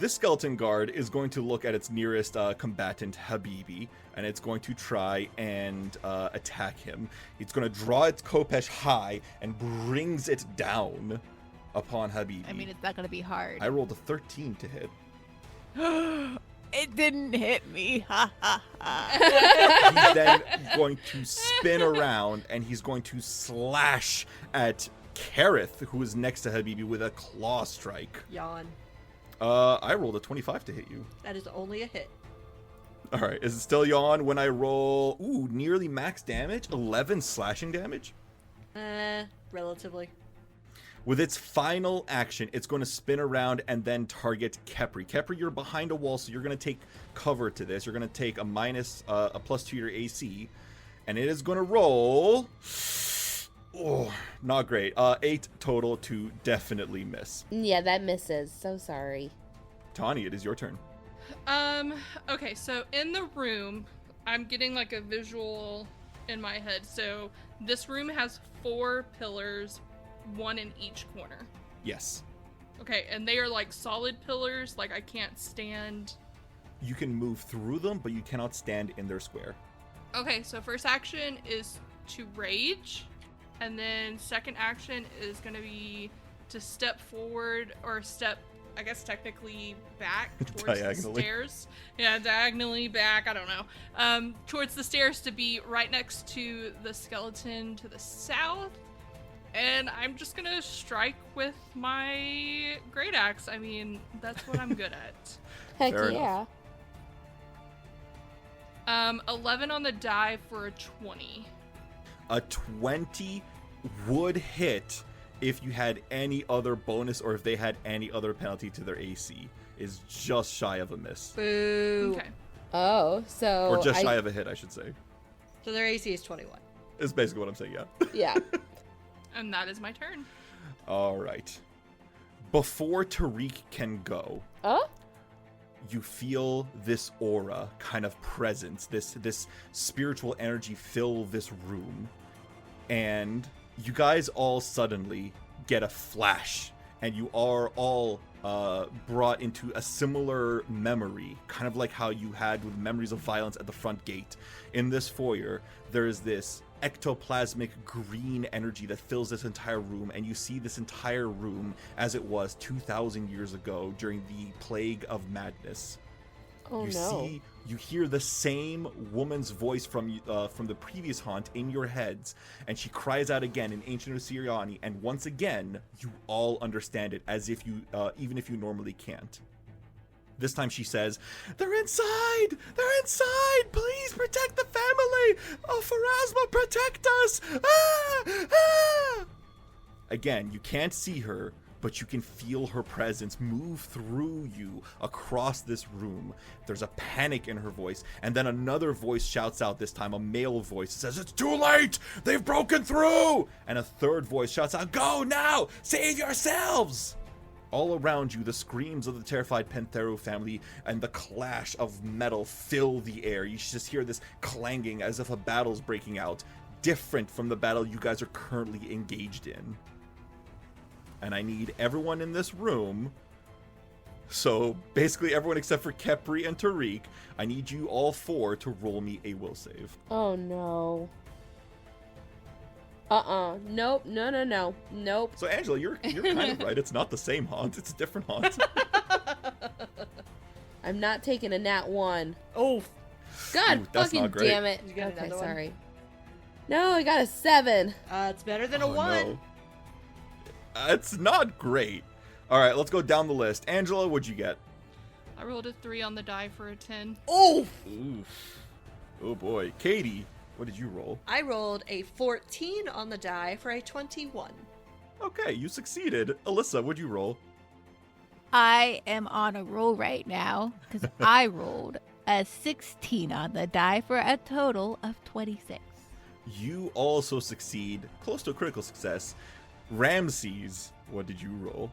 [SPEAKER 6] this skeleton guard is going to look at its nearest combatant, Habibi, and it's going to try and attack him. It's going to draw its khopesh high and brings it down upon Habibi.
[SPEAKER 7] I mean, it's not going to be hard.
[SPEAKER 6] I rolled a 13 to hit.
[SPEAKER 7] It didn't hit me. Ha ha ha.
[SPEAKER 6] He's then going to spin around, and he's going to slash at Keryth, who is next to Habibi, with a claw strike.
[SPEAKER 3] Yawn.
[SPEAKER 6] I rolled a 25 to hit you.
[SPEAKER 3] That is only a hit.
[SPEAKER 6] All right, is it still yawn when I roll? Ooh, nearly max damage, 11 slashing damage.
[SPEAKER 3] Relatively.
[SPEAKER 6] With its final action, it's going to spin around and then target Khepri. Khepri, you're behind a wall, so you're going to take cover to this. You're going to take a +2 to your AC, and it is going to roll. Oh, not great. 8 total to definitely miss.
[SPEAKER 2] Yeah, that misses. So sorry.
[SPEAKER 6] Tanhi, it is your turn.
[SPEAKER 9] Okay, so in the room, I'm getting like a visual in my head. So this room has 4 pillars, 1 in each corner.
[SPEAKER 6] Yes.
[SPEAKER 9] Okay, and they are like solid pillars, like I can't stand.
[SPEAKER 6] You can move through them, but you cannot stand in their square.
[SPEAKER 9] Okay, so first action is to rage. And then second action is going to be to step forward or step, I guess technically back towards the stairs. Yeah, diagonally back, I don't know. Towards the stairs to be right next to the skeleton to the south. And I'm just going to strike with my great axe. I mean, that's what I'm good at.
[SPEAKER 2] Heck
[SPEAKER 6] Fair
[SPEAKER 2] yeah.
[SPEAKER 6] enough.
[SPEAKER 9] 11 on the die for a 20.
[SPEAKER 6] A 20 would hit if you had any other bonus or if they had any other penalty to their AC. Is just shy of a miss.
[SPEAKER 3] Boo.
[SPEAKER 9] Okay.
[SPEAKER 2] Oh, so
[SPEAKER 6] Or just shy of a hit, I should say.
[SPEAKER 3] So their AC is 21.
[SPEAKER 6] Is basically what I'm saying, yeah.
[SPEAKER 2] Yeah.
[SPEAKER 9] And that is my turn.
[SPEAKER 6] All right. Before Tariq can go,
[SPEAKER 2] Oh?
[SPEAKER 6] you feel this aura kind of presence, this spiritual energy fill this room. And you guys all suddenly get a flash, and you are all brought into a similar memory, kind of like how you had with memories of violence at the front gate. In this foyer, there is this ectoplasmic green energy that fills this entire room, and you see this entire room as it was 2,000 years ago during the Plague of Madness.
[SPEAKER 2] Oh, no.
[SPEAKER 6] You hear the same woman's voice from the previous haunt in your heads, and she cries out again in Ancient Osiriani, and once again, you all understand it, as if you, even if you normally can't. This time she says, "They're inside! They're inside! Please protect the family! Oh, Pharasma, protect us! Ah! Ah!" Again, you can't see her, but you can feel her presence move through you across this room. There's a panic in her voice, and then another voice shouts out, this time a male voice, says, "It's too late! They've broken through!" And a third voice shouts out, "Go now! Save yourselves!" All around you, the screams of the terrified Pentheru family and the clash of metal fill the air. You just hear this clanging as if a battle's breaking out, different from the battle you guys are currently engaged in. And I need everyone in this room, so basically everyone except for Khepri and Tariq, I need you all four to roll me a will save.
[SPEAKER 2] Oh, no. Nope. No. Nope.
[SPEAKER 6] So Anjela, you're kind of right. It's not the same haunt. It's a different haunt.
[SPEAKER 2] I'm not taking a nat 1.
[SPEAKER 3] Oh,
[SPEAKER 2] God
[SPEAKER 6] Ooh, that's
[SPEAKER 2] fucking
[SPEAKER 6] not great.
[SPEAKER 2] damn it.
[SPEAKER 3] You got
[SPEAKER 2] Okay,
[SPEAKER 3] another one?
[SPEAKER 2] sorry. No, I got a 7.
[SPEAKER 3] it's better than a
[SPEAKER 6] Oh,
[SPEAKER 3] 1.
[SPEAKER 6] no. It's not great. All right, let's go down the list. Anjela, what'd you get?
[SPEAKER 9] I rolled a 3 on the die for a 10.
[SPEAKER 3] Oh,
[SPEAKER 6] Oof. Oh boy. Katie, what did you roll?
[SPEAKER 3] I rolled a 14 on the die for a 21.
[SPEAKER 6] Okay, you succeeded. Alyssa, what'd you roll?
[SPEAKER 7] I am on a roll right now because I rolled a 16 on the die for a total of 26.
[SPEAKER 6] You also succeed, close to a critical success. Ramses, what did you roll?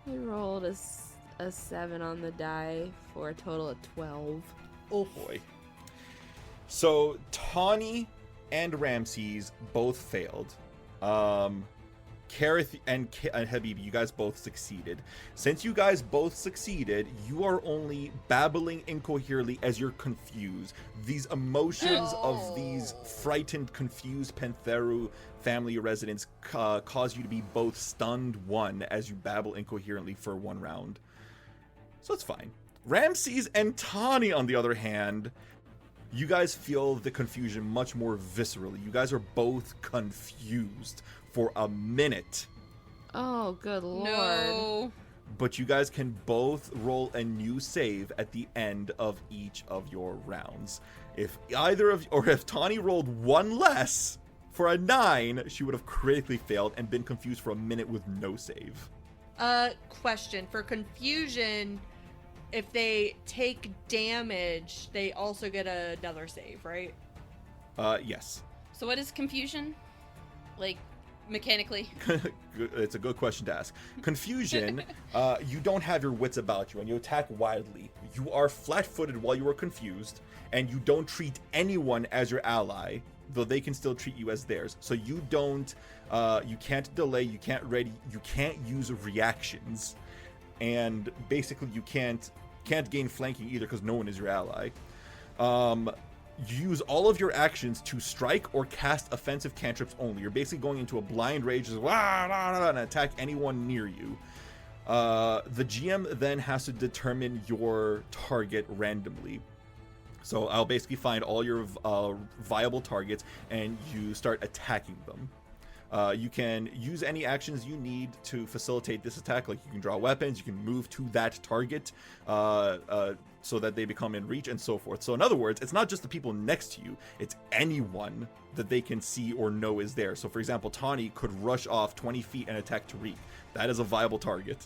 [SPEAKER 2] I rolled a 7 on the die for a total of 12.
[SPEAKER 6] Oh boy. So Tanhi and Ramses both failed. Keryth and Habibi, you guys both succeeded. Since you guys both succeeded, you are only babbling incoherently as you're confused. These emotions of these frightened, confused Pentheru family residents cause you to be both stunned, one, as you babble incoherently for one round. So it's fine. Ramses and Tanhi, on the other hand, you guys feel the confusion much more viscerally. You guys are both confused for a minute.
[SPEAKER 2] Oh, good lord.
[SPEAKER 4] No.
[SPEAKER 6] But you guys can both roll a new save at the end of each of your rounds. If either of you, or if Tanhi rolled one less for a 9, she would have critically failed and been confused for a minute with no save.
[SPEAKER 3] Question. For confusion, if they take damage, they also get another save, right?
[SPEAKER 6] Yes.
[SPEAKER 4] So what is confusion? Like, mechanically?
[SPEAKER 6] It's a good question to ask. Confusion, you don't have your wits about you and you attack wildly. You are flat-footed while you are confused, and you don't treat anyone as your ally, though they can still treat you as theirs. So you don't, you can't delay, you can't ready, you can't use reactions, and basically you can't gain flanking either because no one is your ally. You use all of your actions to strike or cast offensive cantrips only. You're basically going into a blind rage and attack anyone near you. The GM then has to determine your target randomly. So I'll basically find all your viable targets and you start attacking them. You can use any actions you need to facilitate this attack, like you can draw weapons, you can move to that target so that they become in reach and so forth. So in other words, it's not just the people next to you, it's anyone that they can see or know is there. So for example, Tanhi could rush off 20 feet and attack Tariq. That is a viable target.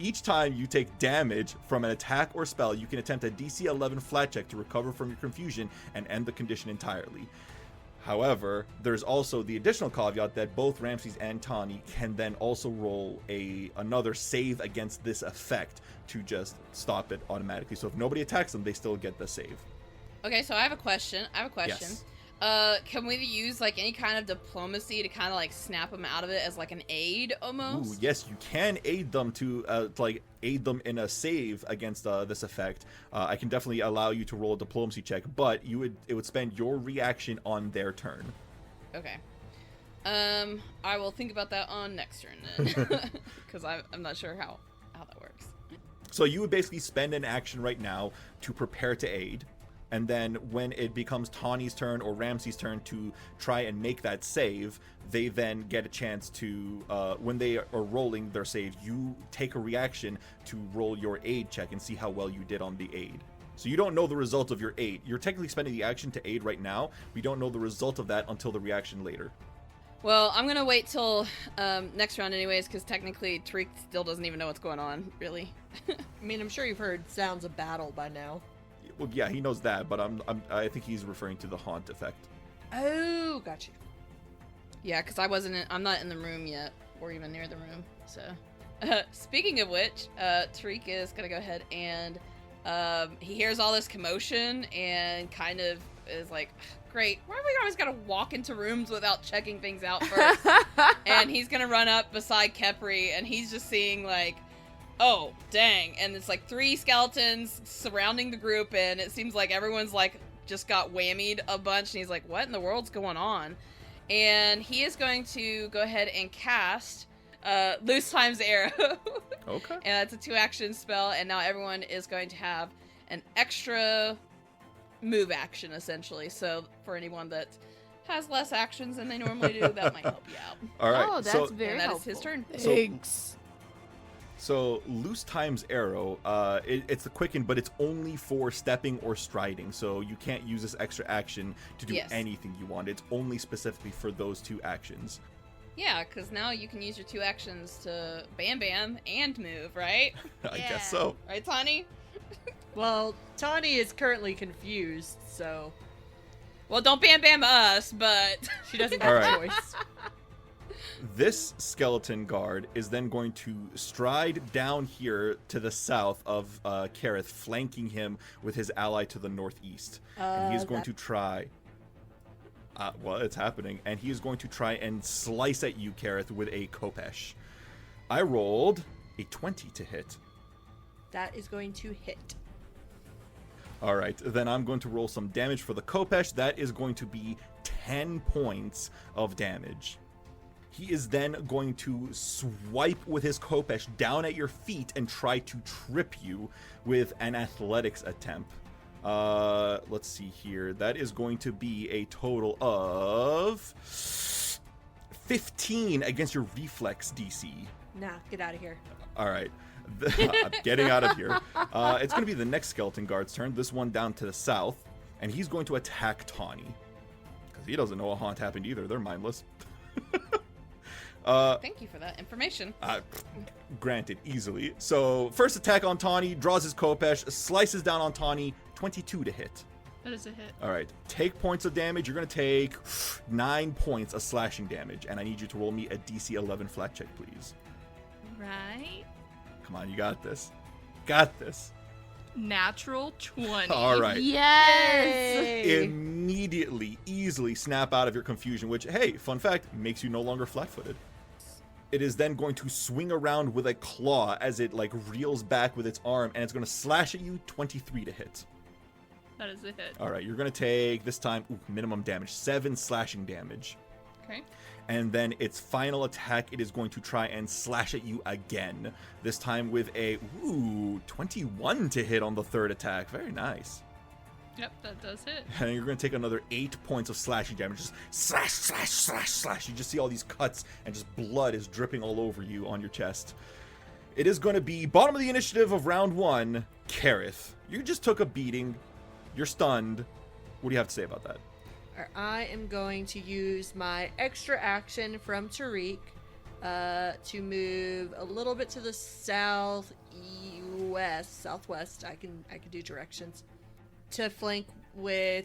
[SPEAKER 6] Each time you take damage from an attack or spell, you can attempt a DC 11 flat check to recover from your confusion and end the condition entirely. However, there's also the additional caveat that both Ramses and Tanhi can then also roll another save against this effect to just stop it automatically. So if nobody attacks them, they still get the save.
[SPEAKER 4] Okay, so I have a question.
[SPEAKER 6] Yes.
[SPEAKER 4] Can we use like any kind of diplomacy to kind of like snap them out of it as like an aid almost?
[SPEAKER 6] Ooh, yes, you can aid them to aid them in a save against this effect. I can definitely allow you to roll a diplomacy check, but it would spend your reaction on their turn.
[SPEAKER 4] Okay. I will think about that on next turn then, because I'm not sure how that works.
[SPEAKER 6] So you would basically spend an action right now to prepare to aid. And then when it becomes Tanhi's turn or Ramses' turn to try and make that save, they then get a chance to, when they are rolling their save, you take a reaction to roll your aid check and see how well you did on the aid. So you don't know the result of your aid. You're technically spending the action to aid right now. We don't know the result of that until the reaction later.
[SPEAKER 4] Well, I'm gonna wait till next round anyways, because technically Tariq still doesn't even know what's going on, really.
[SPEAKER 3] I mean, I'm sure you've heard sounds of battle by now.
[SPEAKER 6] Well, yeah, he knows that, but I think he's referring to the haunt effect.
[SPEAKER 3] Oh, gotcha.
[SPEAKER 4] Yeah, because I'm not in the room yet, or even near the room, so. Speaking of which, Tariq is gonna go ahead and, he hears all this commotion and kind of is like, great, why do we always gotta walk into rooms without checking things out first? And he's gonna run up beside Khepri, and he's just seeing, like, oh, dang. And it's like 3 skeletons surrounding the group, and it seems like everyone's like just got whammied a bunch, and he's like, what in the world's going on? And he is going to go ahead and cast Loose Time's Arrow.
[SPEAKER 6] Okay.
[SPEAKER 4] And that's a 2-action spell, and now everyone is going to have an extra move action, essentially. So for anyone that has less actions than they normally do, that might help you out.
[SPEAKER 6] All right.
[SPEAKER 7] Oh, that's
[SPEAKER 6] so,
[SPEAKER 7] very
[SPEAKER 4] And that is
[SPEAKER 7] helpful.
[SPEAKER 4] his turn.
[SPEAKER 5] Thanks.
[SPEAKER 6] So Loose Time's Arrow, it's a quicken, but it's only for stepping or striding. So you can't use this extra action to do
[SPEAKER 4] Yes.
[SPEAKER 6] anything you want. It's only specifically for those 2 actions.
[SPEAKER 4] Yeah, because now you can use your 2 actions to bam bam and move, right?
[SPEAKER 6] I
[SPEAKER 7] Yeah.
[SPEAKER 6] guess so.
[SPEAKER 4] Right, Tanhi?
[SPEAKER 3] Well, Tanhi is currently confused, so
[SPEAKER 4] Well, don't bam bam us, but
[SPEAKER 3] she doesn't
[SPEAKER 6] All
[SPEAKER 3] have a
[SPEAKER 6] right.
[SPEAKER 3] choice.
[SPEAKER 6] This skeleton guard is then going to stride down here to the south of Keryth, flanking him with his ally to the northeast. And he is going to try... well, it's happening. And he is going to try and slice at you, Keryth, with a Khopesh. I rolled a 20 to hit.
[SPEAKER 3] That is going to hit.
[SPEAKER 6] All right, then I'm going to roll some damage for the Khopesh. That is going to be 10 points of damage. He is then going to swipe with his Khopesh down at your feet and try to trip you with an athletics attempt. Let's see here. That is going to be a total of 15 against your reflex DC.
[SPEAKER 3] Nah, get out of here.
[SPEAKER 6] All right. I'm getting out of here. It's going to be the next skeleton guard's turn. This one down to the south. And he's going to attack Tanhi. Because he doesn't know a haunt happened either. They're mindless.
[SPEAKER 4] thank you for that information.
[SPEAKER 6] Granted, easily. So, first attack on Tanhi, draws his Khopesh, slices down on Tanhi, 22 to hit.
[SPEAKER 9] That is a hit.
[SPEAKER 6] All right. Take points of damage. You're going to take 9 points of slashing damage. And I need you to roll me a DC 11 flat check, please.
[SPEAKER 9] Right.
[SPEAKER 6] Come on, you got this. Got this.
[SPEAKER 9] Natural 20.
[SPEAKER 6] All right.
[SPEAKER 7] Yes.
[SPEAKER 6] Immediately, easily snap out of your confusion, which, hey, fun fact, makes you no longer flat-footed. It is then going to swing around with a claw as it, like, reels back with its arm, and it's going to slash at you, 23 to hit.
[SPEAKER 9] That is a hit.
[SPEAKER 6] All right, you're going to take, this time, minimum damage, 7 slashing damage.
[SPEAKER 9] Okay.
[SPEAKER 6] And then its final attack, it is going to try and slash at you again. This time with a, 21 to hit on the third attack. Very nice.
[SPEAKER 9] Yep, that does hit.
[SPEAKER 6] And you're going to take another 8 points of slashing damage. Just slash, slash, slash, slash. You just see all these cuts and just blood is dripping all over you on your chest. It is going to be bottom of the initiative of round 1, Keryth. You just took a beating. You're stunned. What do you have to say about that?
[SPEAKER 3] I am going to use my extra action from Tariq to move a little bit to the southwest. I can do directions to flank one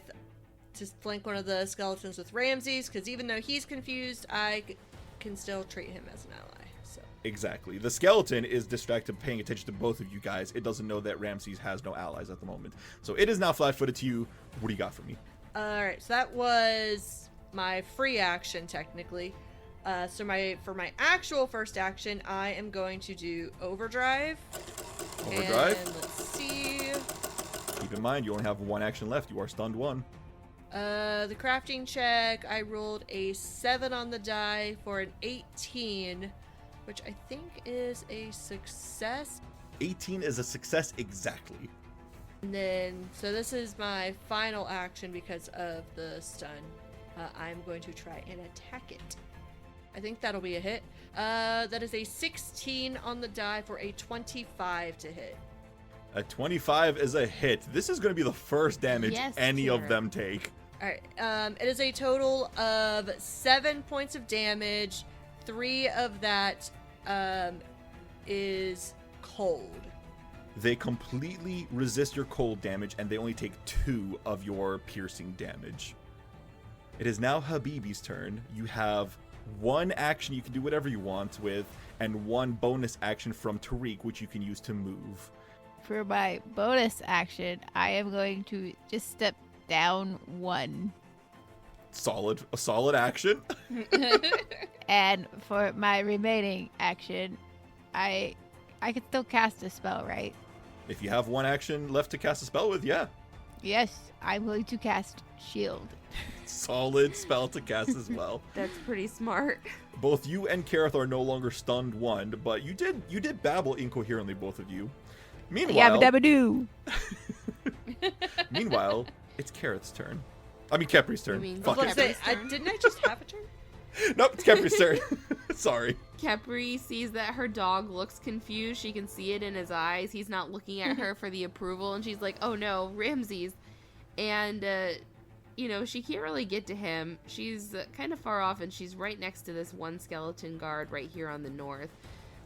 [SPEAKER 3] of the skeletons with Ramses, because even though he's confused, I can still treat him as an ally. So
[SPEAKER 6] Exactly. The skeleton is distracted paying attention to both of you guys. It doesn't know that Ramses has no allies at the moment. So it is now flat-footed to you. What do you got for me?
[SPEAKER 3] Alright, so that was my free action, technically. For my actual first action, I am going to do Overdrive.
[SPEAKER 6] Overdrive?
[SPEAKER 3] And let's see.
[SPEAKER 6] Keep in mind, you only have 1 action left. You are stunned 1.
[SPEAKER 3] The crafting check, I rolled a 7 on the die for an 18, which I think is a success.
[SPEAKER 6] 18 is a success exactly.
[SPEAKER 3] And then, so this is my final action because of the stun. I'm going to try and attack it. I think that'll be a hit. That is a 16 on the die for a 25 to hit.
[SPEAKER 6] A 25 is a hit. This is going to be the first damage
[SPEAKER 2] Yes,
[SPEAKER 6] any of
[SPEAKER 2] Kira.
[SPEAKER 6] them take.
[SPEAKER 3] All right. It is a total of 7 points of damage. 3 of that is cold.
[SPEAKER 6] They completely resist your cold damage, and they only take 2 of your piercing damage. It is now Habibi's turn. You have 1 action you can do whatever you want with, and 1 bonus action from Tariq, which you can use to move.
[SPEAKER 7] For my bonus action, I am going to just step down 1.
[SPEAKER 6] A solid action.
[SPEAKER 7] And for my remaining action, I can still cast a spell, right?
[SPEAKER 6] If you have 1 action left to cast a spell with, yeah.
[SPEAKER 7] Yes, I'm going to cast Shield.
[SPEAKER 6] Solid spell to cast as well.
[SPEAKER 2] That's pretty smart.
[SPEAKER 6] Both you and Keryth are no longer stunned 1, but you did babble incoherently, both of you. Meanwhile,
[SPEAKER 7] Yabba dabba doo.
[SPEAKER 6] Meanwhile, it's Keryth's turn. I mean, Khepri's turn.
[SPEAKER 2] You mean
[SPEAKER 6] Fuck
[SPEAKER 3] I was
[SPEAKER 6] it.
[SPEAKER 3] gonna say, didn't I just have a turn?
[SPEAKER 6] Nope, it's Khepri's turn. Sorry.
[SPEAKER 2] Khepri sees that her dog looks confused. She can see it in his eyes. He's not looking at her for the approval, and she's like, oh no, Ramses. And, she can't really get to him. She's kind of far off, and she's right next to this one skeleton guard right here on the north.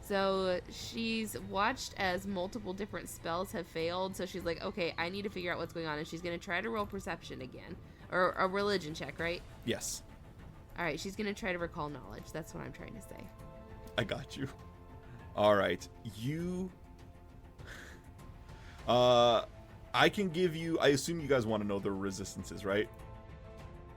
[SPEAKER 2] So she's watched as multiple different spells have failed, so she's like, okay, I need to figure out what's going on, and she's going to try to roll perception again. Or a religion check, right?
[SPEAKER 6] Yes,
[SPEAKER 2] All right, she's going to try to recall knowledge. That's what I'm trying to say.
[SPEAKER 6] I got you. All right, you. I can give you. I assume you guys want to know the resistances, right?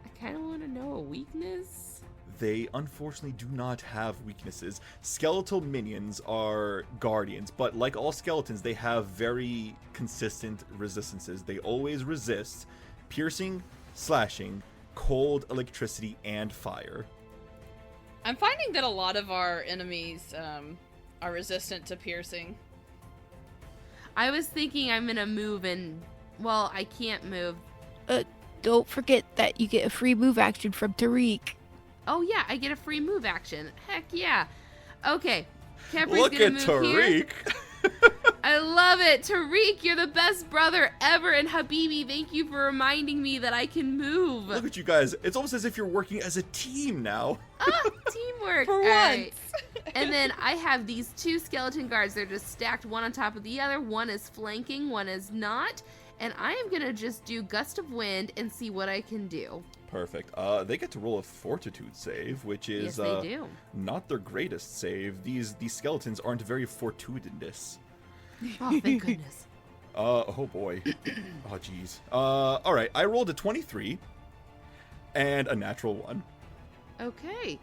[SPEAKER 2] I kind of want to know a weakness.
[SPEAKER 6] They unfortunately do not have weaknesses. Skeletal minions are guardians, but like all skeletons, they have very consistent resistances. They always resist piercing, slashing, cold, electricity, and fire.
[SPEAKER 4] I'm finding that a lot of our enemies are resistant to piercing.
[SPEAKER 2] I was thinking I'm going to move and, well, I can't move.
[SPEAKER 7] Don't forget that you get a free move action from Tariq.
[SPEAKER 2] Oh, yeah, I get a free move action. Heck yeah. Okay, Khepri's
[SPEAKER 6] Look
[SPEAKER 2] gonna
[SPEAKER 6] at
[SPEAKER 2] move here.
[SPEAKER 6] Tariq.
[SPEAKER 2] I love it. Tariq, you're the best brother ever. And Habibi, thank you for reminding me that I can move.
[SPEAKER 6] Look at you guys. It's almost as if you're working as a team now.
[SPEAKER 2] Teamwork.
[SPEAKER 4] For
[SPEAKER 2] All right.
[SPEAKER 4] once.
[SPEAKER 2] And then I have these 2 skeleton guards. They're just stacked one on top of the other. One is flanking, one is not. And I am going to just do Gust of Wind and see what I can do.
[SPEAKER 6] Perfect. They get to roll a fortitude save, which is
[SPEAKER 2] Yes, they do.
[SPEAKER 6] not their greatest save. These skeletons aren't very fortuitous.
[SPEAKER 2] Oh, thank goodness.
[SPEAKER 6] Oh boy. Oh jeez. All right. I rolled a 23 and a natural 1.
[SPEAKER 2] Okay.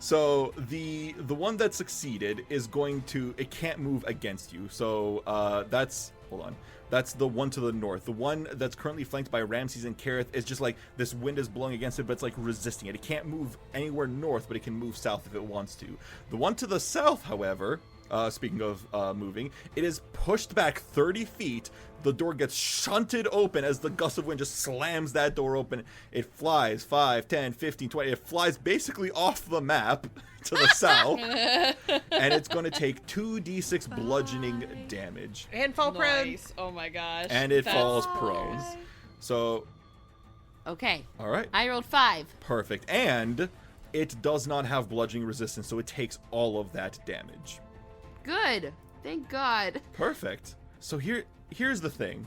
[SPEAKER 6] So the one that succeeded is going to, it can't move against you. So hold on. That's the one to the north. The one that's currently flanked by Ramses and Keryth is just like this wind is blowing against it, but it's like resisting it. It can't move anywhere north, but it can move south if it wants to. The one to the south, however, speaking of moving, it is pushed back 30 feet. The door gets shunted open as the gust of wind just slams that door open. It flies 5, 10, 15, 20. It flies basically off the map to the south. And it's going to take 2d6 bludgeoning damage.
[SPEAKER 3] And fall prone.
[SPEAKER 4] Nice. Oh my gosh.
[SPEAKER 6] And it
[SPEAKER 4] That's
[SPEAKER 6] falls
[SPEAKER 4] cool.
[SPEAKER 6] prone. So,
[SPEAKER 2] Okay.
[SPEAKER 6] all right.
[SPEAKER 2] I rolled 5.
[SPEAKER 6] Perfect. And it does not have bludgeoning resistance, so it takes all of that damage.
[SPEAKER 2] Good. Thank God.
[SPEAKER 6] Perfect. So here's the thing.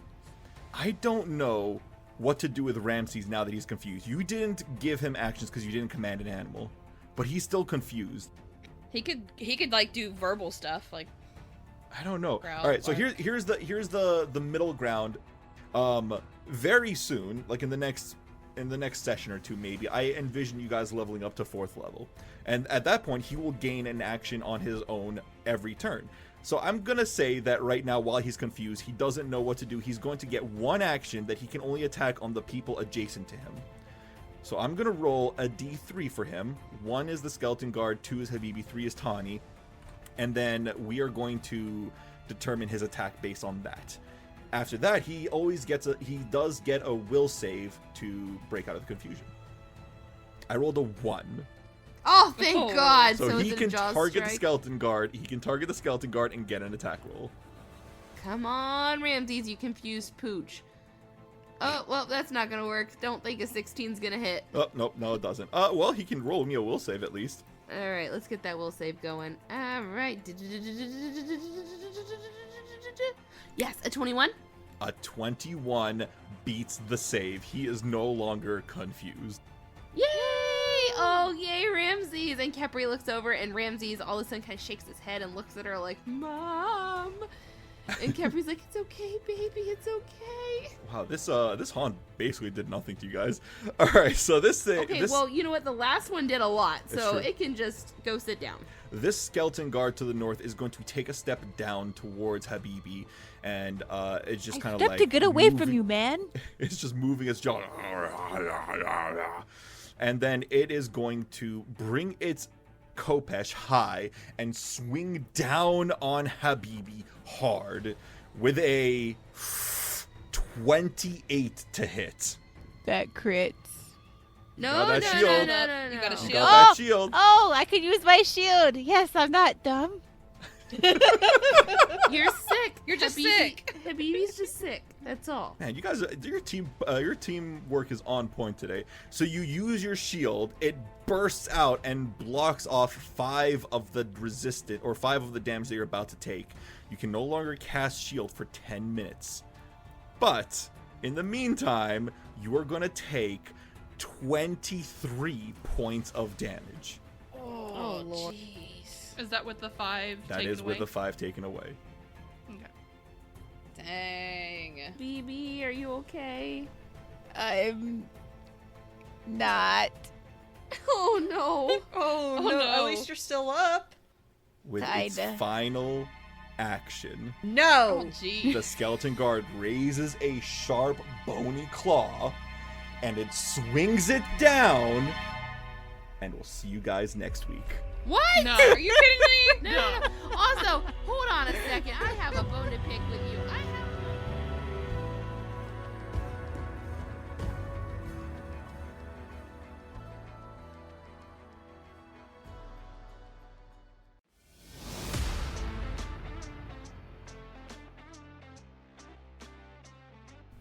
[SPEAKER 6] I don't know what to do with Ramses now that he's confused. You didn't give him actions because you didn't command an animal, but he's still confused.
[SPEAKER 4] He could like do verbal stuff like.
[SPEAKER 6] I don't know.
[SPEAKER 4] Growl,
[SPEAKER 6] All right, so
[SPEAKER 4] bark.
[SPEAKER 6] here's the middle ground. Very soon, like in the next session or two, maybe I envision you guys leveling up to 4th level, and at that point he will gain an action on his own every turn. So I'm gonna say that right now, while he's confused, he doesn't know what to do. He's going to get 1 action that he can only attack on the people adjacent to him. So I'm gonna roll a d3 for him. 1 is the skeleton guard, 2 is Habibi, 3 is Tanhi, and then we are going to determine his attack based on that. After that, he does get a will save to break out of the confusion. I rolled a 1.
[SPEAKER 2] Oh, thank God!
[SPEAKER 6] So he
[SPEAKER 2] it's
[SPEAKER 6] can
[SPEAKER 2] a jaw
[SPEAKER 6] target
[SPEAKER 2] strike.
[SPEAKER 6] the skeleton guard. He can target the skeleton guard and get an attack roll.
[SPEAKER 2] Come on, Ramses, you confused pooch. Oh, well, that's not gonna work. Don't think a 16's gonna hit.
[SPEAKER 6] Oh, nope, no, it doesn't. Well, he can roll me a will save at least.
[SPEAKER 2] Alright, let's get that will save going. Alright. Yes, a 21.
[SPEAKER 6] A 21 beats the save. He is no longer confused.
[SPEAKER 2] Yay! Oh, yay, Ramses! And Khepri looks over, and Ramses all of a sudden kind of shakes his head and looks at her like, Mom! And Kepri's like, it's okay, baby, it's okay.
[SPEAKER 6] Wow, this haunt basically did nothing to you guys. All right, so this thing.
[SPEAKER 2] Okay, well, you know what? The last one did a lot, so
[SPEAKER 6] true.
[SPEAKER 2] it can just go sit down.
[SPEAKER 6] This skeleton guard to the north is going to take a step down towards Habibi, and it's just kind of like
[SPEAKER 7] to get away from you, man.
[SPEAKER 6] It's just moving its jaw, and then it is going to bring its Khopesh high and swing down on Habibi hard with a 28 to hit.
[SPEAKER 7] That crits.
[SPEAKER 2] No,
[SPEAKER 6] got that
[SPEAKER 2] no,
[SPEAKER 6] shield.
[SPEAKER 2] no.
[SPEAKER 4] You got a
[SPEAKER 6] You
[SPEAKER 4] shield.
[SPEAKER 6] got that shield.
[SPEAKER 7] Oh, I can use my shield. Yes, I'm not dumb.
[SPEAKER 2] You're sick.
[SPEAKER 4] You're just
[SPEAKER 2] Habibi-
[SPEAKER 4] sick.
[SPEAKER 2] Habibi's just sick. That's all.
[SPEAKER 6] Man, you guys, your teamwork is on point today. So you use your shield, it bursts out and blocks off 5 of the damage that you're about to take. You can no longer cast shield for 10 minutes. But in the meantime, you are going to take 23 points of damage.
[SPEAKER 4] Oh,
[SPEAKER 2] Lord.
[SPEAKER 4] jeez.
[SPEAKER 9] Is that with the 5
[SPEAKER 6] That
[SPEAKER 9] taken
[SPEAKER 6] is
[SPEAKER 9] away?
[SPEAKER 6] with the 5 taken away.
[SPEAKER 9] Okay.
[SPEAKER 4] Dang.
[SPEAKER 2] BB, are you okay?
[SPEAKER 7] I'm not.
[SPEAKER 2] Oh no.
[SPEAKER 3] Oh,
[SPEAKER 4] Oh,
[SPEAKER 3] no,
[SPEAKER 4] no.
[SPEAKER 3] at least you're still up.
[SPEAKER 6] With its
[SPEAKER 7] Kinda.
[SPEAKER 6] final action,
[SPEAKER 3] No.
[SPEAKER 4] Oh, jeez.
[SPEAKER 6] the skeleton guard raises a sharp, bony claw, and it swings it down. And we'll see you guys next week.
[SPEAKER 2] What?
[SPEAKER 9] No.
[SPEAKER 4] Are you kidding me?
[SPEAKER 2] No. Also, hold on a second. I have a bone to pick with you.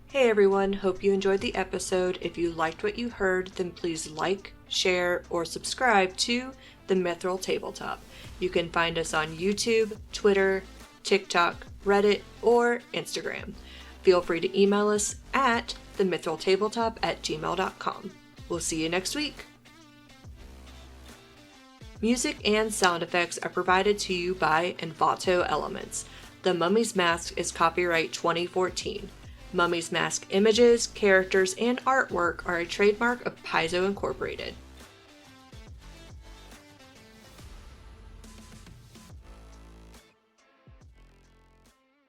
[SPEAKER 10] Hey everyone, hope you enjoyed the episode. If you liked what you heard, then please like, share, or subscribe to The Mithril Tabletop. You can find us on YouTube, Twitter, TikTok, Reddit, or Instagram. Feel free to email us at themithriltabletop@gmail.com. We'll see you next week. Music and sound effects are provided to you by Envato Elements. The Mummy's Mask is copyright 2014. Mummy's Mask images, characters, and artwork are a trademark of Paizo Incorporated.